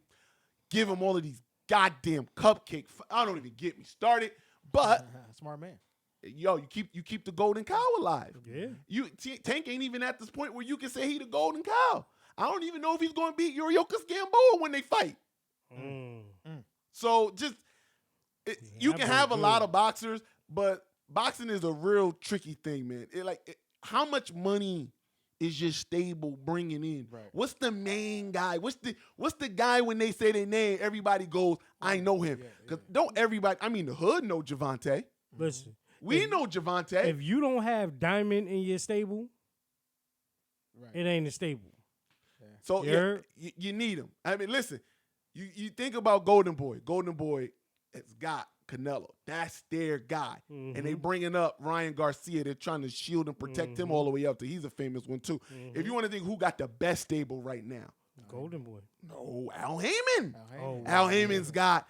give him all of these goddamn cupcake. I don't even get me started. But smart man. Yo, you keep the golden cow alive. Yeah. Tank ain't even at this point where you can say he the golden cow. I don't even know if he's going to beat Yoriokas Gamboa when they fight. So just you can have a lot of boxers, but boxing is a real tricky thing, man. How much money is your stable bringing in? Right. What's the main guy? What's the guy when they say their name, everybody goes, I know him. Because don't everybody, I mean, the hood know Javante. Listen, We know Javante. if you don't have Diamond in your stable, it ain't a stable. So you need him. I mean, listen, you think about Golden Boy. Golden Boy has got Canelo. That's their guy. And they bringing up Ryan Garcia. They're trying to shield and protect him all the way up to he's a famous one too. If you want to think who got the best stable right now, Golden Boy. No, Al Heyman. Al Al Heyman's got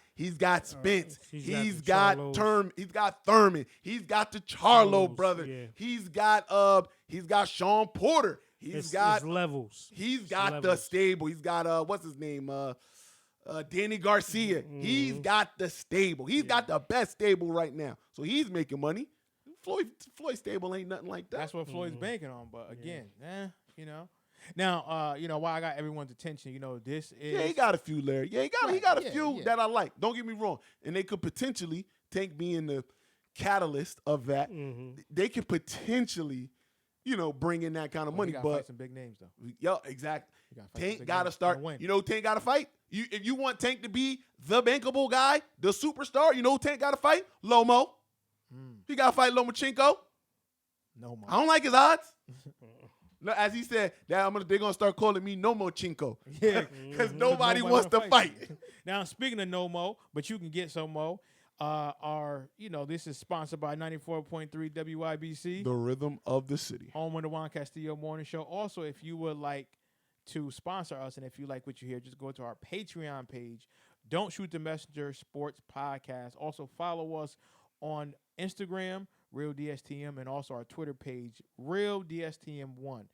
Spence. He's got Charlos. He's got Thurman. He's got the Charlo Charlos, brother. yeah. He's got Sean Porter. He's got levels. He's got the stable. He's got what's his name? Danny Garcia. He's got the stable. He's got the best stable right now. So he's making money. Floyd stable ain't nothing like that. That's what Floyd's banking on. But again, you know. Now, why I got everyone's attention, this is... Yeah, he got a few, Larry. Yeah, he got a few that I like. Don't get me wrong. And they could potentially, Tank being the catalyst of that, they could potentially, bring in that kind of money. But But some big names, though. Yeah, exactly. Tank got to names start. to win. Tank got to fight. If you want Tank to be the bankable guy, the superstar, Tank got to fight? Lomo. He got to fight Lomachenko. No more. I don't like his odds. As he said, they're going to start calling me No More Chinko. Yeah. Because nobody wants to fight. Now, speaking of no mo, but you can get some mo, this is sponsored by 94.3 WIBC. The rhythm of the city. Home of the Juan Castillo Morning Show. Also, if you would like to sponsor us and if you like what you hear, just go to our Patreon page. Don't Shoot the Messenger Sports Podcast. Also, follow us on Instagram, Real DSTM, and also our Twitter page, Real DSTM1.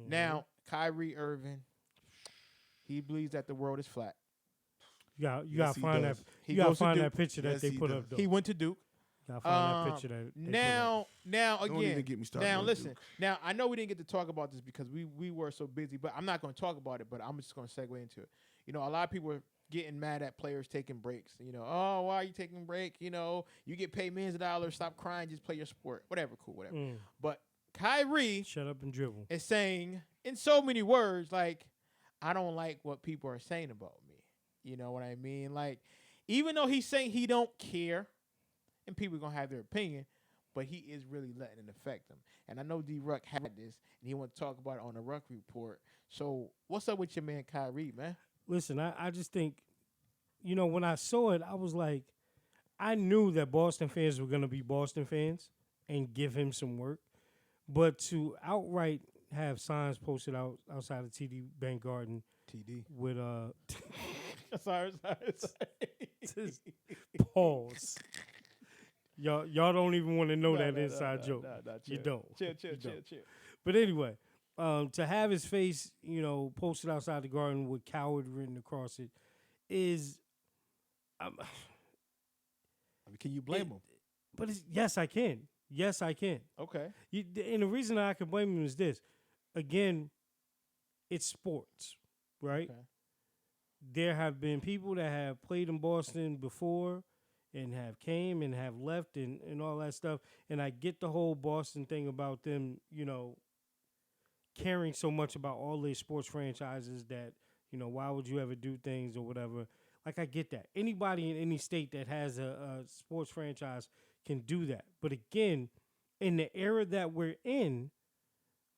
Now, Kyrie Irving, he believes that the world is flat. You gotta find that. You gotta find that picture that they put up. Though. He went to Duke. Gotta find that picture that they now Don't again. even get me started Now on listen. Duke. Now I know we didn't get to talk about this because we were so busy, but I'm not going to talk about it. But I'm just going to segue into it. A lot of people are getting mad at players taking breaks. Oh, why are you taking a break? You get paid millions of dollars. Stop crying. Just play your sport. Whatever. Cool. Whatever. But Kyrie, shut up and dribble, is saying in so many words, like, I don't like what people are saying about me. You know what I mean? Like, even though he's saying he don't care, and people are going to have their opinion, but he is really letting it affect him. And I know D-Ruck had this, and he want to talk about it on the Ruck Report. So what's up with your man Kyrie, man? Listen, I just think, when I saw it, I was like, I knew that Boston fans were going to be Boston fans and give him some work. But to outright have signs posted outside of TD Bank Garden with sorry. Just pause. Y'all don't even want to know that inside joke. You don't. Chill. But anyway, to have his face, posted outside the Garden with coward written across it is. Can you blame him? But yes, I can. Yes, I can. Okay. And the reason I can blame him is this. Again, it's sports, right? Okay. There have been people that have played in Boston before and have came and have left and all that stuff. And I get the whole Boston thing about them, caring so much about all these sports franchises that, why would you ever do things or whatever. Like, I get that. Anybody in any state that has a sports franchise can do that. But again, in the era that we're in,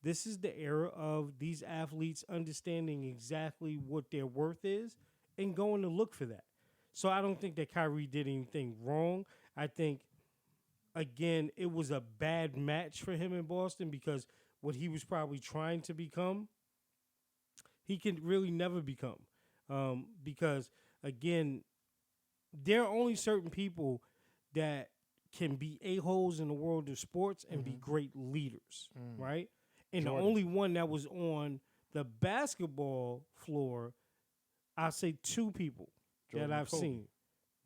this is the era of these athletes understanding exactly what their worth is and going to look for that. So I don't think that Kyrie did anything wrong. I think, again, it was a bad match for him in Boston because what he was probably trying to become, he can really never become. Because, again, there are only certain people that can be a-holes in the world of sports and be great leaders, right? And Jordan. The only one that was on the basketball floor, I'll say two people Jordan that I've seen.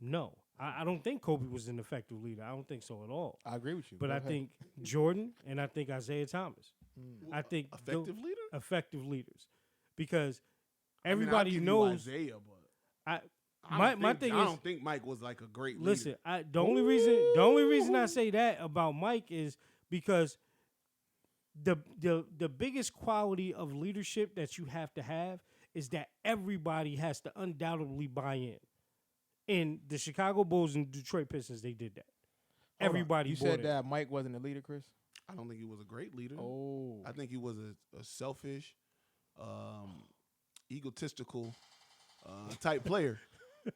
No, I don't think Kobe was an effective leader. I don't think so at all. I agree with you. But I think Jordan and I think Isaiah Thomas. I think effective leaders, because everybody knows Isaiah, but My thing is, I don't think Mike was like a great leader. Listen, the only reason I say that about Mike is because the biggest quality of leadership that you have to have is that everybody has to undoubtedly buy in. And the Chicago Bulls and Detroit Pistons, they did that. Everybody. You said that Mike wasn't a leader, Chris? I don't think he was a great leader. Oh. I think he was a selfish, egotistical type player.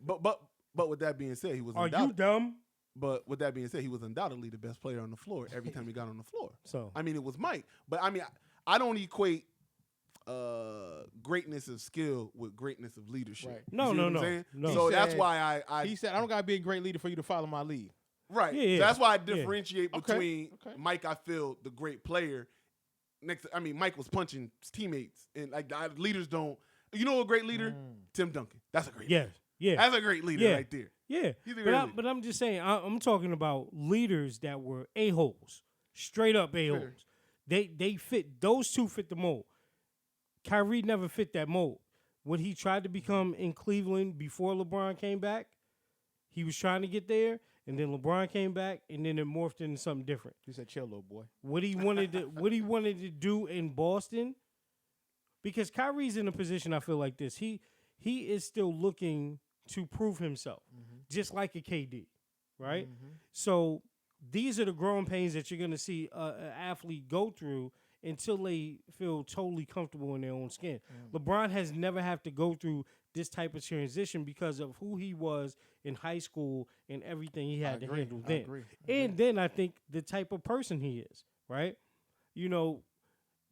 But with that being said, he was. Are you dumb? But with that being said, he was undoubtedly the best player on the floor every time he got on the floor. So I mean, it was Mike. But I mean, I don't equate greatness of skill with greatness of leadership. Right. No. So that's why he said, I don't got to be a great leader for you to follow my lead. Right. Yeah. So that's why I differentiate Okay. between Mike, I feel, the great player. Mike was punching his teammates. And like leaders don't. You know a great leader? Tim Duncan. That's a great leader. Yeah. That's a great leader right there. Yeah. He's a great leader. But I'm just saying, I'm talking about leaders that were a-holes. Straight up a-holes. Sure. They fit, those two fit the mold. Kyrie never fit that mold. What he tried to become in Cleveland before LeBron came back, he was trying to get there, and then LeBron came back, and then it morphed into something different. He said, chill, little boy. What he wanted to do in Boston, because Kyrie's in a position I feel like this. He is still looking to prove himself, just like a KD, right? So these are the growing pains that you're going to see an athlete go through until they feel totally comfortable in their own skin. LeBron has never had to go through this type of transition because of who he was in high school and everything he had to handle then. And then I think the type of person he is, right? You know,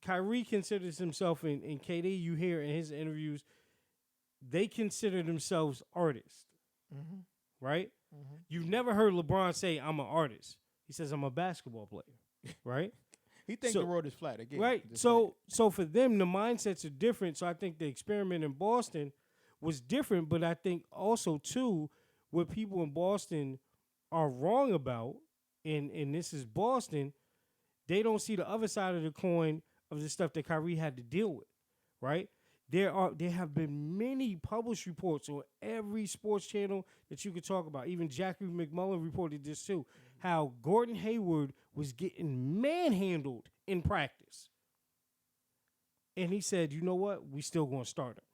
Kyrie considers himself, in KD, you hear in his interviews, they consider themselves artists, right? You've never heard LeBron say, I'm an artist. He says, I'm a basketball player, right? He thinks the road is flat again. Right. So for them, the mindsets are different. So I think the experiment in Boston was different. But I think also, too, what people in Boston are wrong about, and this is Boston, they don't see the other side of the coin of the stuff that Kyrie had to deal with, right? There have been many published reports on every sports channel that you could talk about. Even Jackie McMullen reported this too, how Gordon Hayward was getting manhandled in practice. And he said, you know what? We still going to start him.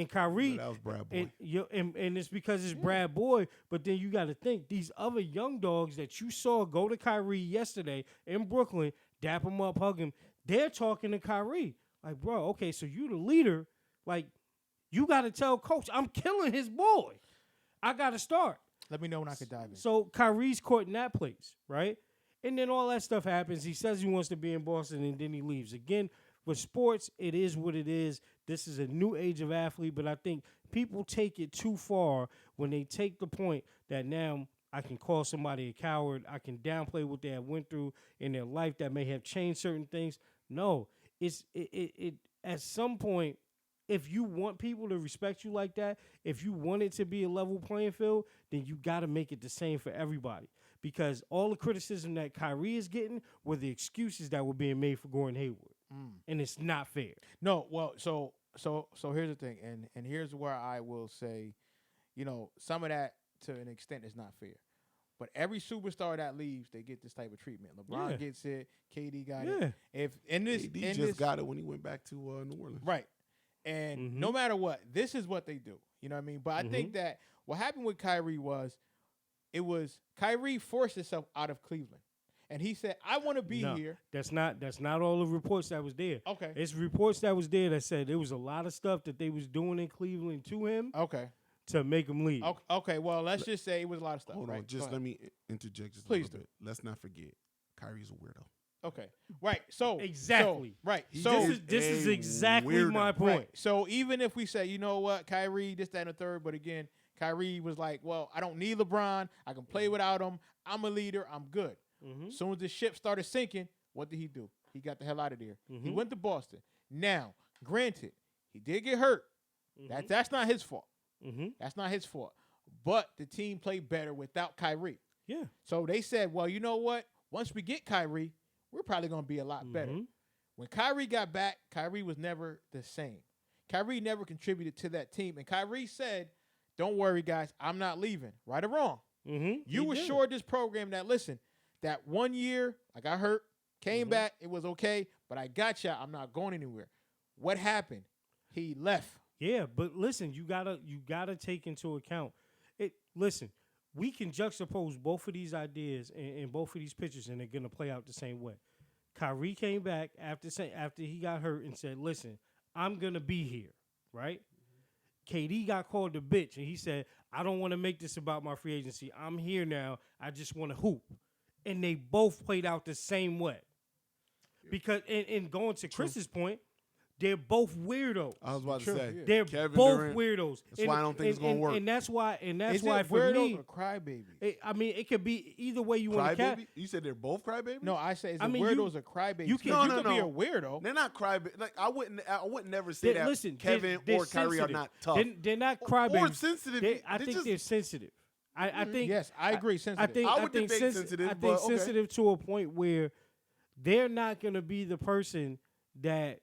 And Kyrie, that was Brad Boy. And it's because it's Brad Boy, but then you got to think, these other young dogs that you saw go to Kyrie yesterday in Brooklyn, dap him up, hug him, they're talking to Kyrie. Like, bro, okay, so you the leader. Like, you got to tell coach, I'm killing his boy. I got to start. Let me know when I can dive in. So Kyrie's caught in that place, right? And then all that stuff happens. He says he wants to be in Boston, and then he leaves. Again, with sports, it is what it is. This is a new age of athlete, but I think people take it too far when they take the point that now I can call somebody a coward. I can downplay what they have went through in their life that may have changed certain things. No. It at some point, if you want people to respect you like that, if you want it to be a level playing field, then you got to make it the same for everybody. Because all the criticism that Kyrie is getting were the excuses that were being made for Gordon Hayward, and it's not fair. No, well, so here's the thing, and here's where I will say, you know, some of that to an extent is not fair. But every superstar that leaves, they get this type of treatment. LeBron gets it. KD got it. If in this, KD just got it when he went back to New Orleans. Right. And no matter what, this is what they do. You know what I mean? But I think that what happened with Kyrie was Kyrie forced himself out of Cleveland. And he said, I want to be here. That's not all the reports that was there. Okay. It's reports that was there that said there was a lot of stuff that they was doing in Cleveland to him. Okay. To make him leave. Okay, well, let's just say it was a lot of stuff. Hold on, just let me interject just a little bit. Let's not forget, Kyrie's a weirdo. Okay, right. So exactly, right. So this is exactly my point. Right. So even if we say, you know what, Kyrie, this, that, and the third, but again, Kyrie was like, well, I don't need LeBron. I can play without him. I'm a leader. I'm good. As soon as the ship started sinking, what did he do? He got the hell out of there. He went to Boston. Now, granted, he did get hurt. That's not his fault. That's not his fault. But the team played better without Kyrie. Yeah. So they said, well, you know what? Once we get Kyrie, we're probably going to be a lot better. When Kyrie got back, Kyrie was never the same. Kyrie never contributed to that team. And Kyrie said don't worry, guys, I'm not leaving, right or wrong. Mm-hmm. You assured this program that, listen, that 1 year I got hurt, came back, it was okay, but I got you. I'm not going anywhere. What happened? He left. Yeah, but listen, you gotta take into account it. Listen, we can juxtapose both of these ideas and both of these pictures, and they're gonna play out the same way. Kyrie came back after he got hurt and said, "Listen, I'm gonna be here." Right? KD got called a bitch, and he said, "I don't want to make this about my free agency. I'm here now. I just want to hoop." And they both played out the same way. Because and going to Chris's point, they're both weirdos. I was about to say they're Kevin both Durant, weirdos. That's why I don't think it's gonna work. And that's why. Is why it for weirdos me, or crybaby? it could be either way you want to cap. Crybaby? You said they're both crybabies? No, I say, is I it mean, weirdos or crybabies? you can- You No, could be a weirdo. They're not crybaby. Like I wouldn't never say that. Listen, Kevin they're or Kyrie sensitive. are not tough. They're not Or crybabies. sensitive. I think they're sensitive. I think Yes, I agree. Sensitive. I would debate sensitive, I but think okay. sensitive to a point where they're not going to be the person that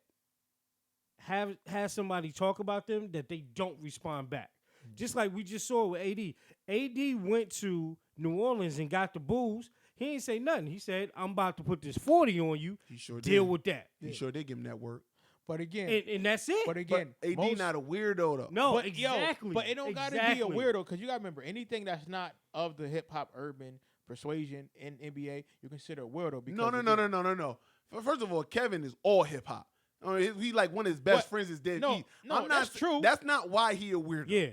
has somebody talk about them that they don't respond back. Just like we just saw with AD. AD went to New Orleans and got the booze. He ain't say nothing. He said, "I'm about to put this 40 on you. He sure Deal did. with that." He sure did give him that work. But again, And that's it. but again, AD most- not a weirdo though. No, but, exactly. Yo, but it don't gotta be a weirdo, because you gotta remember, anything that's not of the hip hop urban persuasion in NBA, you consider a weirdo. Because No. First of all, Kevin is all hip hop. I mean, he like one of his best What? friends is Dead No, East. no, I'm not, that's true. That's not why he a weirdo. Yeah.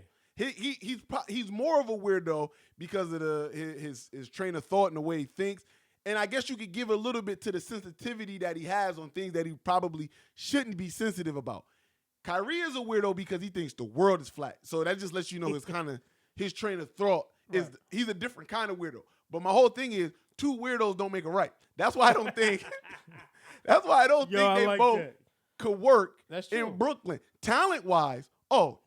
He's more of a weirdo because of his train of thought and the way he thinks. And I guess you could give a little bit to the sensitivity that he has on things that he probably shouldn't be sensitive about. Kyrie is a weirdo because he thinks the world is flat. So that just lets you know it's kind of his train of thought is he's a different kind of weirdo. But my whole thing is two weirdos don't make a right. That's why I don't think that's why I don't think they both could work in Brooklyn. Talent-wise,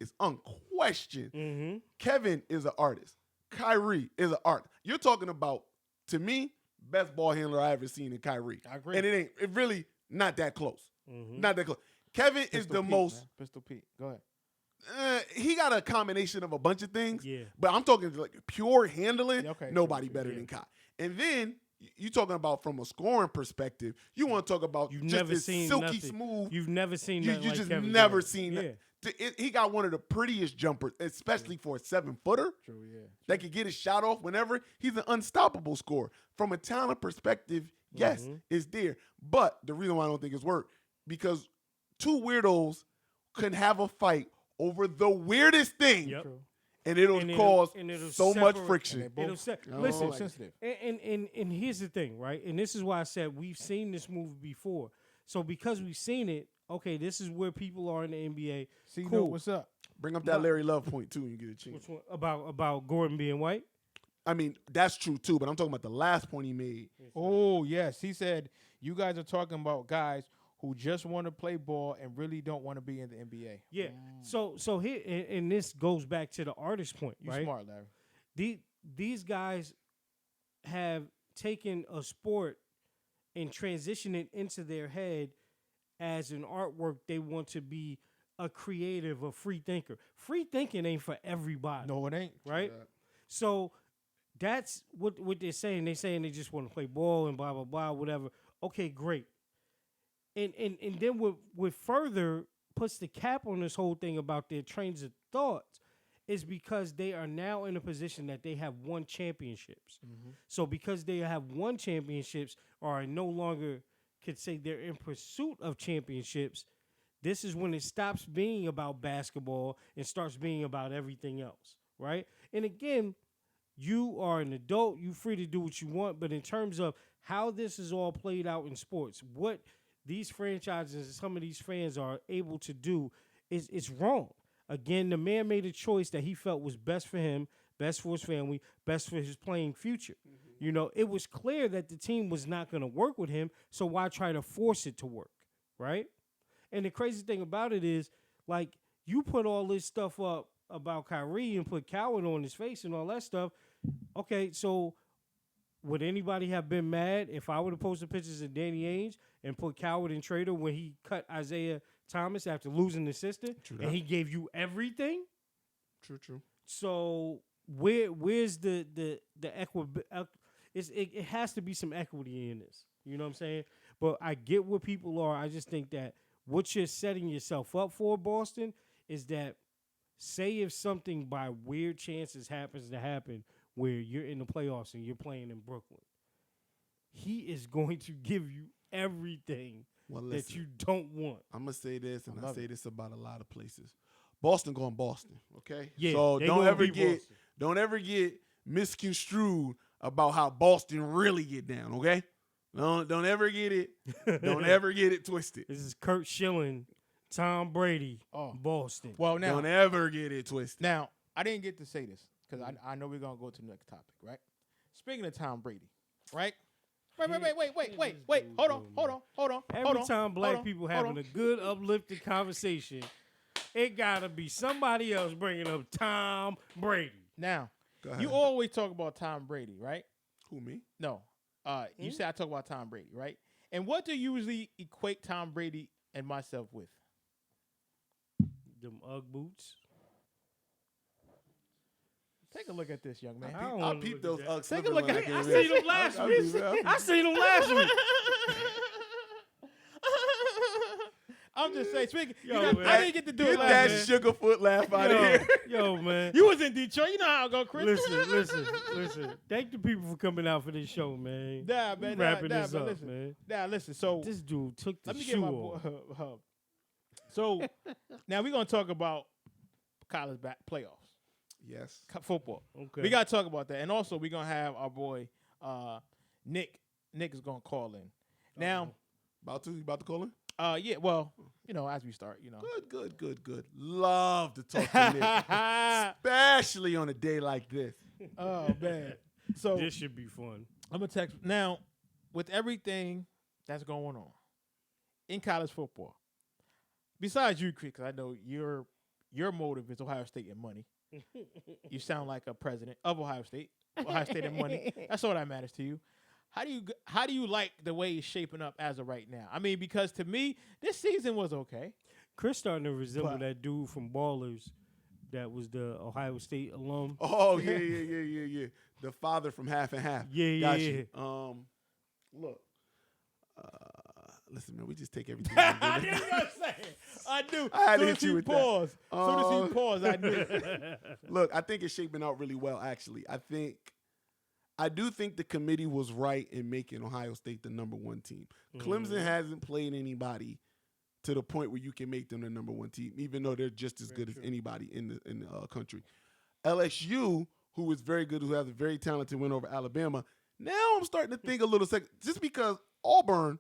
it's unquestioned. Mm-hmm. Kevin is an artist. Kyrie is an artist. You're talking about, to me, best ball handler I ever seen in Kyrie. I agree. And it really not that close. Mm-hmm. Not that close. Kevin Pistol is the Pete, most. man. Pistol Pete. Go ahead. He got a combination of a bunch of things. Yeah. But I'm talking like pure handling. Yeah, okay, Nobody true, better yeah. than Kai. And then you talking about from a scoring perspective. You want to talk about You've just never this seen silky nothing. smooth. You've never seen You nothing like just Kevin never Durant. seen Yeah. that. He got one of the prettiest jumpers, especially for a 7-footer. True, yeah. That could get his shot off whenever. He's an unstoppable scorer. From a talent perspective, yes, it's there. But the reason why I don't think it's worked, because two weirdos can have a fight over the weirdest thing, Yep. and it'll And cause it'll so much separate- friction. And they both- Listen, sensitive. and here's the thing, right? And this is why I said we've seen this movie before. So because we've seen it, okay, this is where people are in the NBA. See, cool. what's up? Bring up that Larry Love point, too, when you get a chance. Which one? About Gordon being white? I mean, that's true, too, but I'm talking about the last point he made. Oh, yes. He said, you guys are talking about guys who just want to play ball and really don't want to be in the NBA. Yeah. So here, and this goes back to the artist point, You right? smart, Larry. These guys have taken a sport and transitioned it into their head as an artwork. They want to be a creative, a free thinker. Free thinking ain't for everybody. No, it ain't. Right? So that's what they're saying. They're saying they just want to play ball and blah, blah, blah, whatever. Okay, great. And then what further puts the cap on this whole thing about their trains of thoughts is because they are now in a position that they have won championships. So because they have won championships or are no longer could say they're in pursuit of championships, this is when it stops being about basketball and starts being about everything else, right? And again, you are an adult, you're free to do what you want, but in terms of how this is all played out in sports, what these franchises and some of these fans are able to do is wrong. Again, the man made a choice that he felt was best for him, best for his family, best for his playing future. You know, it was clear that the team was not going to work with him, so why try to force it to work, right? And the crazy thing about it is, like, you put all this stuff up about Kyrie and put Coward on his face and all that stuff. Okay, so would anybody have been mad if I would have posted pictures of Danny Ainge and put Coward and Trader when he cut Isaiah Thomas after losing the sister and he gave you everything? True. So where's the it has to be some equity in this. You know what I'm saying? But I get where people are. I just think that what you're setting yourself up for, Boston, is that say if something by weird chances happens to happen where you're in the playoffs and you're playing in Brooklyn, he is going to give you everything that you don't want. I'm going to say this, and I say this about a lot of places. Boston going Boston, okay? Yeah, so don't ever get misconstrued about how Boston really get down, okay? Don't ever get it. Don't ever get it twisted. This is Kurt Schilling, Tom Brady, Boston. Well, now don't ever get it twisted. Now, I didn't get to say this because I know we're gonna go to the next topic, right? Speaking of Tom Brady, right? Wait. Hold on. Every time black people having a good uplifted conversation, it gotta be somebody else bringing up Tom Brady. Now, you always talk about Tom Brady, right? Who, me? No. You say I talk about Tom Brady, right? And what do you usually equate Tom Brady and myself with? Them Ugg boots. Take a look at this, young man. I peeped those Uggs. Take a look at it. I seen them last week. I seen them last week. I'm just saying, speaking. Man. I didn't get to do it last that man. sugarfoot laugh out of here. Yo, man. You was in Detroit. You know how I go, Chris. Listen. Thank the people for coming out for this show, man. Nah, man. Wrapping this but up, listen. man. Nah, listen. So this dude took the let me shoe get my off. boy. So now we're gonna talk about college playoffs. Yes. Football. Okay. We gotta talk about that, and also we're gonna have our boy Nick. Nick is gonna call in. Now, about to call in? Yeah. Well, as we start, Good. Love to talk to Nick, especially on a day like this. Oh man. So this should be fun. I'm gonna text now with everything that's going on in college football. Besides you, Chris, because I know your motive is Ohio State and money. You sound like a president of Ohio State and money. That's all that matters to you. How do you like the way it's shaping up as of right now? I mean, because to me, this season was okay. Chris starting to resemble that dude from Ballers that was the Ohio State alum. Oh, yeah. The father from Half and Half. Yeah. Look. Listen, man, we just take everything. I knew you were gonna say it. I knew. I had to hit Soon you as with he that. paused. Soon as he paused, I knew. Look, I think it's shaping out really well, actually. I do think the committee was right in making Ohio State the number one team. Clemson hasn't played anybody to the point where you can make them the number one team, even though they're just as good as anybody in the country. LSU, who is very good, who has a very talented win over Alabama. Now I'm starting to think a little second, just because Auburn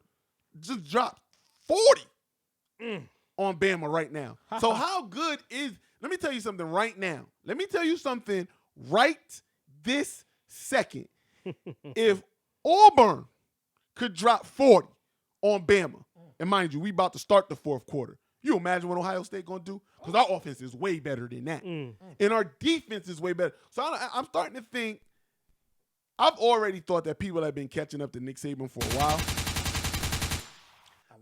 just dropped 40 on Bama right now. So how good is – let me tell you something right now. Let me tell you something right this second. If Auburn could drop 40 on Bama, and mind you, we about to start the fourth quarter, you imagine what Ohio State going to do? Because our offense is way better than that. And our defense is way better. So I'm starting to think – I've already thought that people have been catching up to Nick Saban for a while.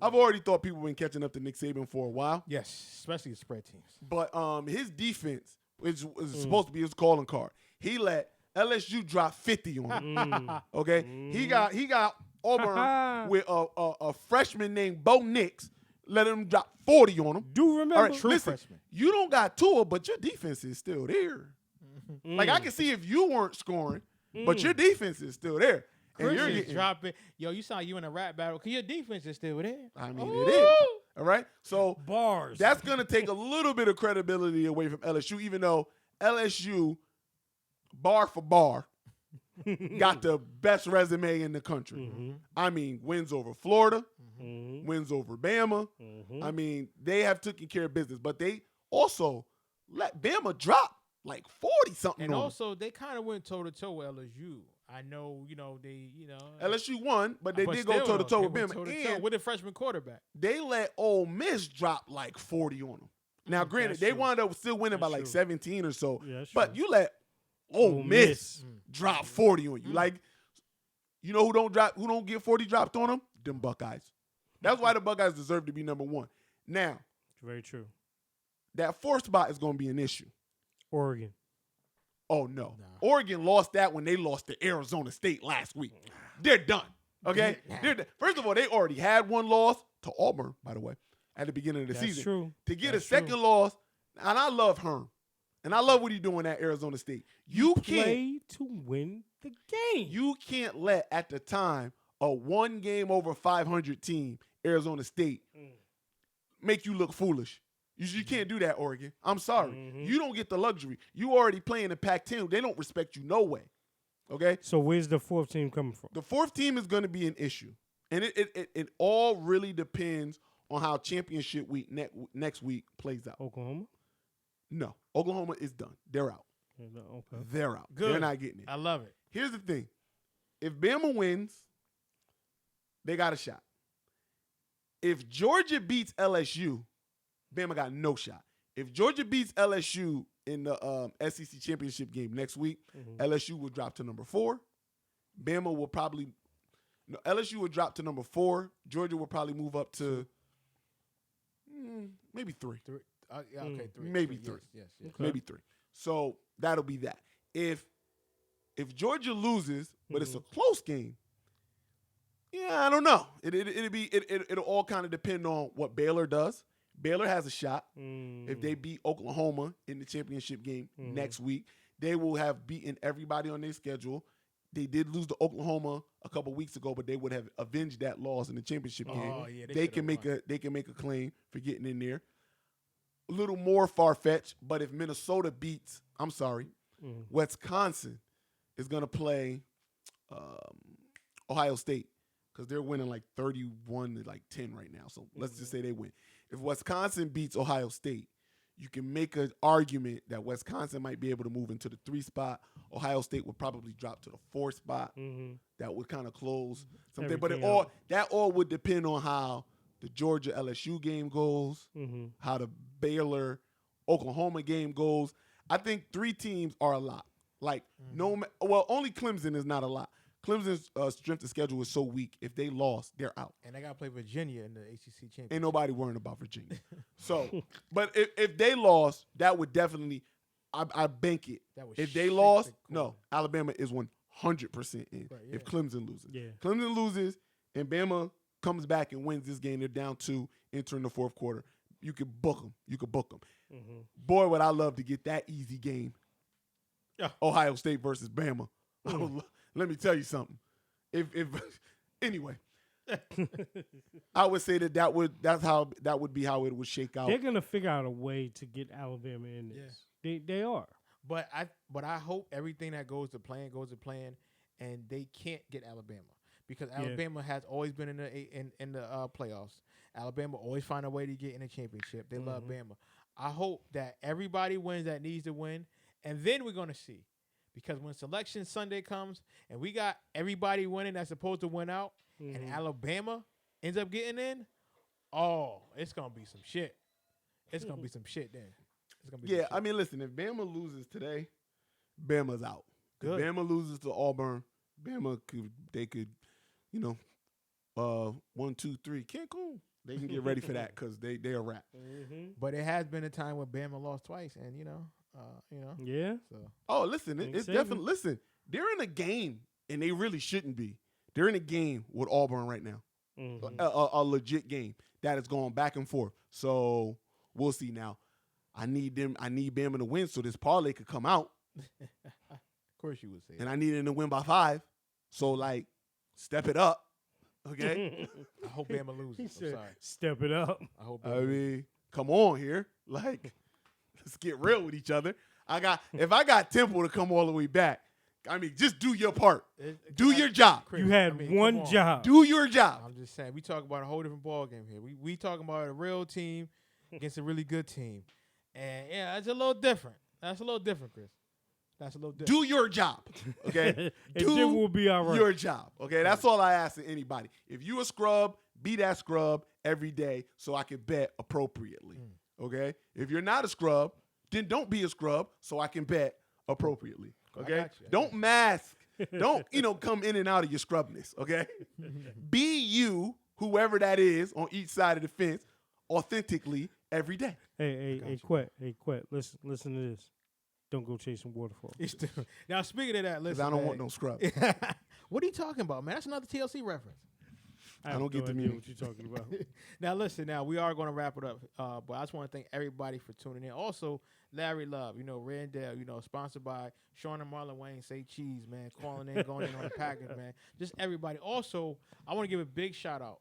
I've already thought people have been catching up to Nick Saban for a while. Yes, especially the spread teams. But his defense is supposed to be his calling card. He let LSU drop 50 on him. Okay? He got Auburn with a freshman named Bo Nix, let him drop 40 on him. Do remember? All right, listen, you don't got Tua, but your defense is still there. Like, I can see if you weren't scoring, but your defense is still there. And you're getting dropping. Yo, you sound you in a rap battle because your defense is still there. I mean, it is. All right? So bars. That's going to take a little bit of credibility away from LSU, even though LSU, bar for bar, got the best resume in the country. I mean, wins over Florida, wins over Bama. I mean, they have taken care of business, but they also let Bama drop like 40-something And on also, they kind of went toe-to-toe with LSU. I know, LSU won, but they did go toe-to-toe with Bama. And with a freshman quarterback. They let Ole Miss drop like 40 on them. Now, granted, they wound up still winning by like 17 or so. Yeah, but you let Ole Miss drop 40 on you. Like, you know who don't get 40 dropped on them? Them Buckeyes. That's why the Buckeyes deserve to be number one. Now, very true. That fourth spot is going to be an issue. Oregon. Oh, no. Oregon lost that when they lost to Arizona State last week. They're done, okay? First of all, they already had one loss to Auburn, by the way, at the beginning of the season. True. To get That's a second loss, and I love Herm, and I love what he's doing at Arizona State. You play to win the game. You can't let, at the time, a one-game over 500 team, Arizona State, make you look foolish. You can't do that, Oregon. I'm sorry. You don't get the luxury. You already playing in Pac-10. They don't respect you no way. Okay? So where's the fourth team coming from? The fourth team is going to be an issue. And it all really depends on how championship week next week plays out. Oklahoma? No. Oklahoma is done. They're out. Okay. They're out. Good. They're not getting it. I love it. Here's the thing. If Bama wins, they got a shot. If Georgia beats LSU, Bama got no shot. If Georgia beats LSU in the SEC championship game next week, LSU will drop to number 4. Bama will probably LSU will drop to number 4. Georgia will probably move up to maybe 3. Okay, 3. Maybe 3. Yes. Okay. Maybe 3. So that'll be that. If Georgia loses, but it's a close game, yeah, I don't know. It'll all kind of depend on what Baylor does. Baylor has a shot. If they beat Oklahoma in the championship game next week, they will have beaten everybody on their schedule. They did lose to Oklahoma a couple weeks ago, but they would have avenged that loss in the championship game. Oh, yeah, they can make a claim for getting in there. A little more far-fetched, but if Minnesota beats, Wisconsin is going to play Ohio State because they're winning like 31 to like 10 right now. So let's just say they win. If Wisconsin beats Ohio State, you can make an argument that Wisconsin might be able to move into the 3 spot. Ohio State would probably drop to the 4 spot. That would kind of close something. But that all would depend on how the Georgia LSU game goes, how the Baylor Oklahoma game goes. I think 3 teams are a lot. Like only Clemson is not a lot. Clemson's strength of schedule is so weak. If they lost, they're out. And they got to play Virginia in the ACC championship. Ain't nobody worrying about Virginia. So, but if they lost, that would definitely, I bank it. If they lost, no, Alabama is 100% in. Right, if Clemson loses. Yeah. Clemson loses and Bama comes back and wins this game, they're down 2 entering the 4th quarter. You could book them. Boy, would I love to get that easy game. Ohio State versus Bama. Let me tell you something. If anyway, I would say that would be how it would shake out. They're gonna figure out a way to get Alabama in this. Yeah. They are. But I hope everything that goes to plan, and they can't get Alabama because Alabama has always been in the playoffs. Alabama always find a way to get in the championship. They love Bama. I hope that everybody wins that needs to win, and then we're gonna see. Because when Selection Sunday comes and we got everybody winning that's supposed to win out and Alabama ends up getting in, it's going to be some shit. It's going to be some shit then. It's gonna be some shit. I mean, listen, if Bama loses today, Bama's out. Good. If Bama loses to Auburn, they could, 1, 2, 3, Cancun. They can get ready for that because they a wrap. But it has been a time where Bama lost twice, and Yeah. So. Oh, listen, it's definitely listen. They're in a game, and they really shouldn't be. They're in a game with Auburn right now, a legit game that is going back and forth. So we'll see now. I need Bama to win so this parlay could come out. Of course you would say. And I need them to win by 5. So step it up. Okay. I hope Bama loses. I'm sorry. Step it up. I hope. I mean, come on here. Let's get real with each other. If I got Temple to come all the way back, I mean, just do your part. Do your job. You had one job. Do your job. I'm just saying, we talk about a whole different ball game here. We talking about a real team against a really good team, and that's a little different. That's a little different, Chris. That's a little different. Do your job, okay? And then we'll be all right. Your job, okay? That's all I ask of anybody. If you a scrub, be that scrub every day so I can bet appropriately, okay? If you're not a scrub, then don't be a scrub so I can bet appropriately, okay? Don't mask. Don't, come in and out of your scrubness, okay? Be you, whoever that is on each side of the fence, authentically every day. Hey, Quet. Listen to this. don't go chasing waterfalls. Now, speaking of that, Because listen, I don't man. want no scrub. What are you talking about, man? That's another TLC reference. I don't have get no the idea meaning. what you're talking about. Now, listen, we are going to wrap it up, but I just want to thank everybody for tuning in. Also, Larry Love, Randall, sponsored by Sean and Marlon Wayne, Say Cheese, man, calling in, going in on the package, man. Just everybody. Also, I want to give a big shout out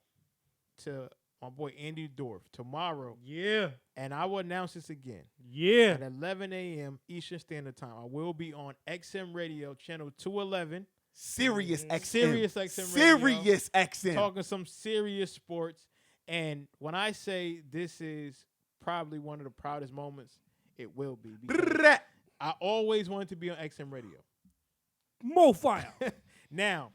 to my boy Andy Dorff tomorrow. Yeah. And I will announce this again. Yeah. At 11 a.m. Eastern Standard Time. I will be on XM Radio, channel 211. Sirius XM. Sirius XM Radio. Sirius XM. Talking some serious sports. And when I say this is probably one of the proudest moments, it will be. Because I always wanted to be on XM Radio. Mo fire. Now.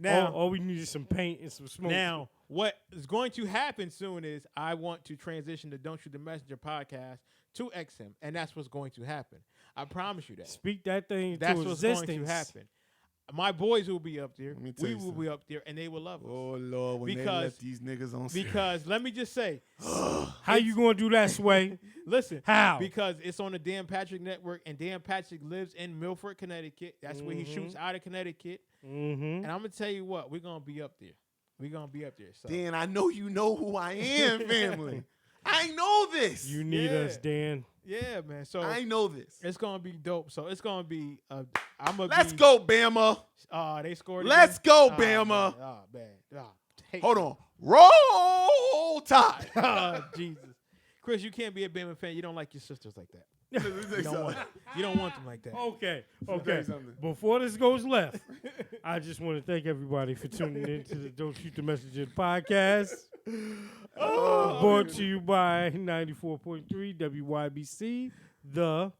All we need is some paint and some smoke. Now, what is going to happen soon is I want to transition the Don't Shoot the Messenger podcast to XM, and that's what's going to happen. I promise you that. Speak that thing into That's what's existence. going to happen. My boys will be up there. me tell We you will something. be up there, and they will love us. Oh, Lord, when they let these niggas on Sirius. Because let me just say, how you going to do that, Sway? Listen, how? Because it's on the Dan Patrick Network, and Dan Patrick lives in Milford, Connecticut. That's where he shoots out of Connecticut. And I'm gonna tell you what, we're gonna be up there. We're gonna be up there. So. Dan, I know you know who I am, family. I know this. You need us, Dan. Yeah, man. So I know this. It's gonna be dope. So it's gonna be. Let's go, Bama. They scored. Let's again? go, Bama. Man. Hold on. Roll Tide. Oh, Jesus. Chris, you can't be a Bama fan. You don't like your sisters like that. You don't want them like that. Okay. Before this goes left, I just want to thank everybody for tuning in to the Don't Shoot the Messenger podcast. Brought to you by 94.3 WYBC, the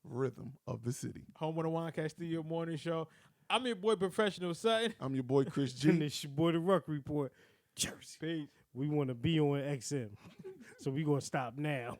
rhythm of the city. Home of the Juan Castillo Morning Show. I'm your boy, Professional Sutton. I'm your boy, Chris G. And it's your boy, the Ruck Report. Jersey. Peace. We want to be on XM. So we going to stop now.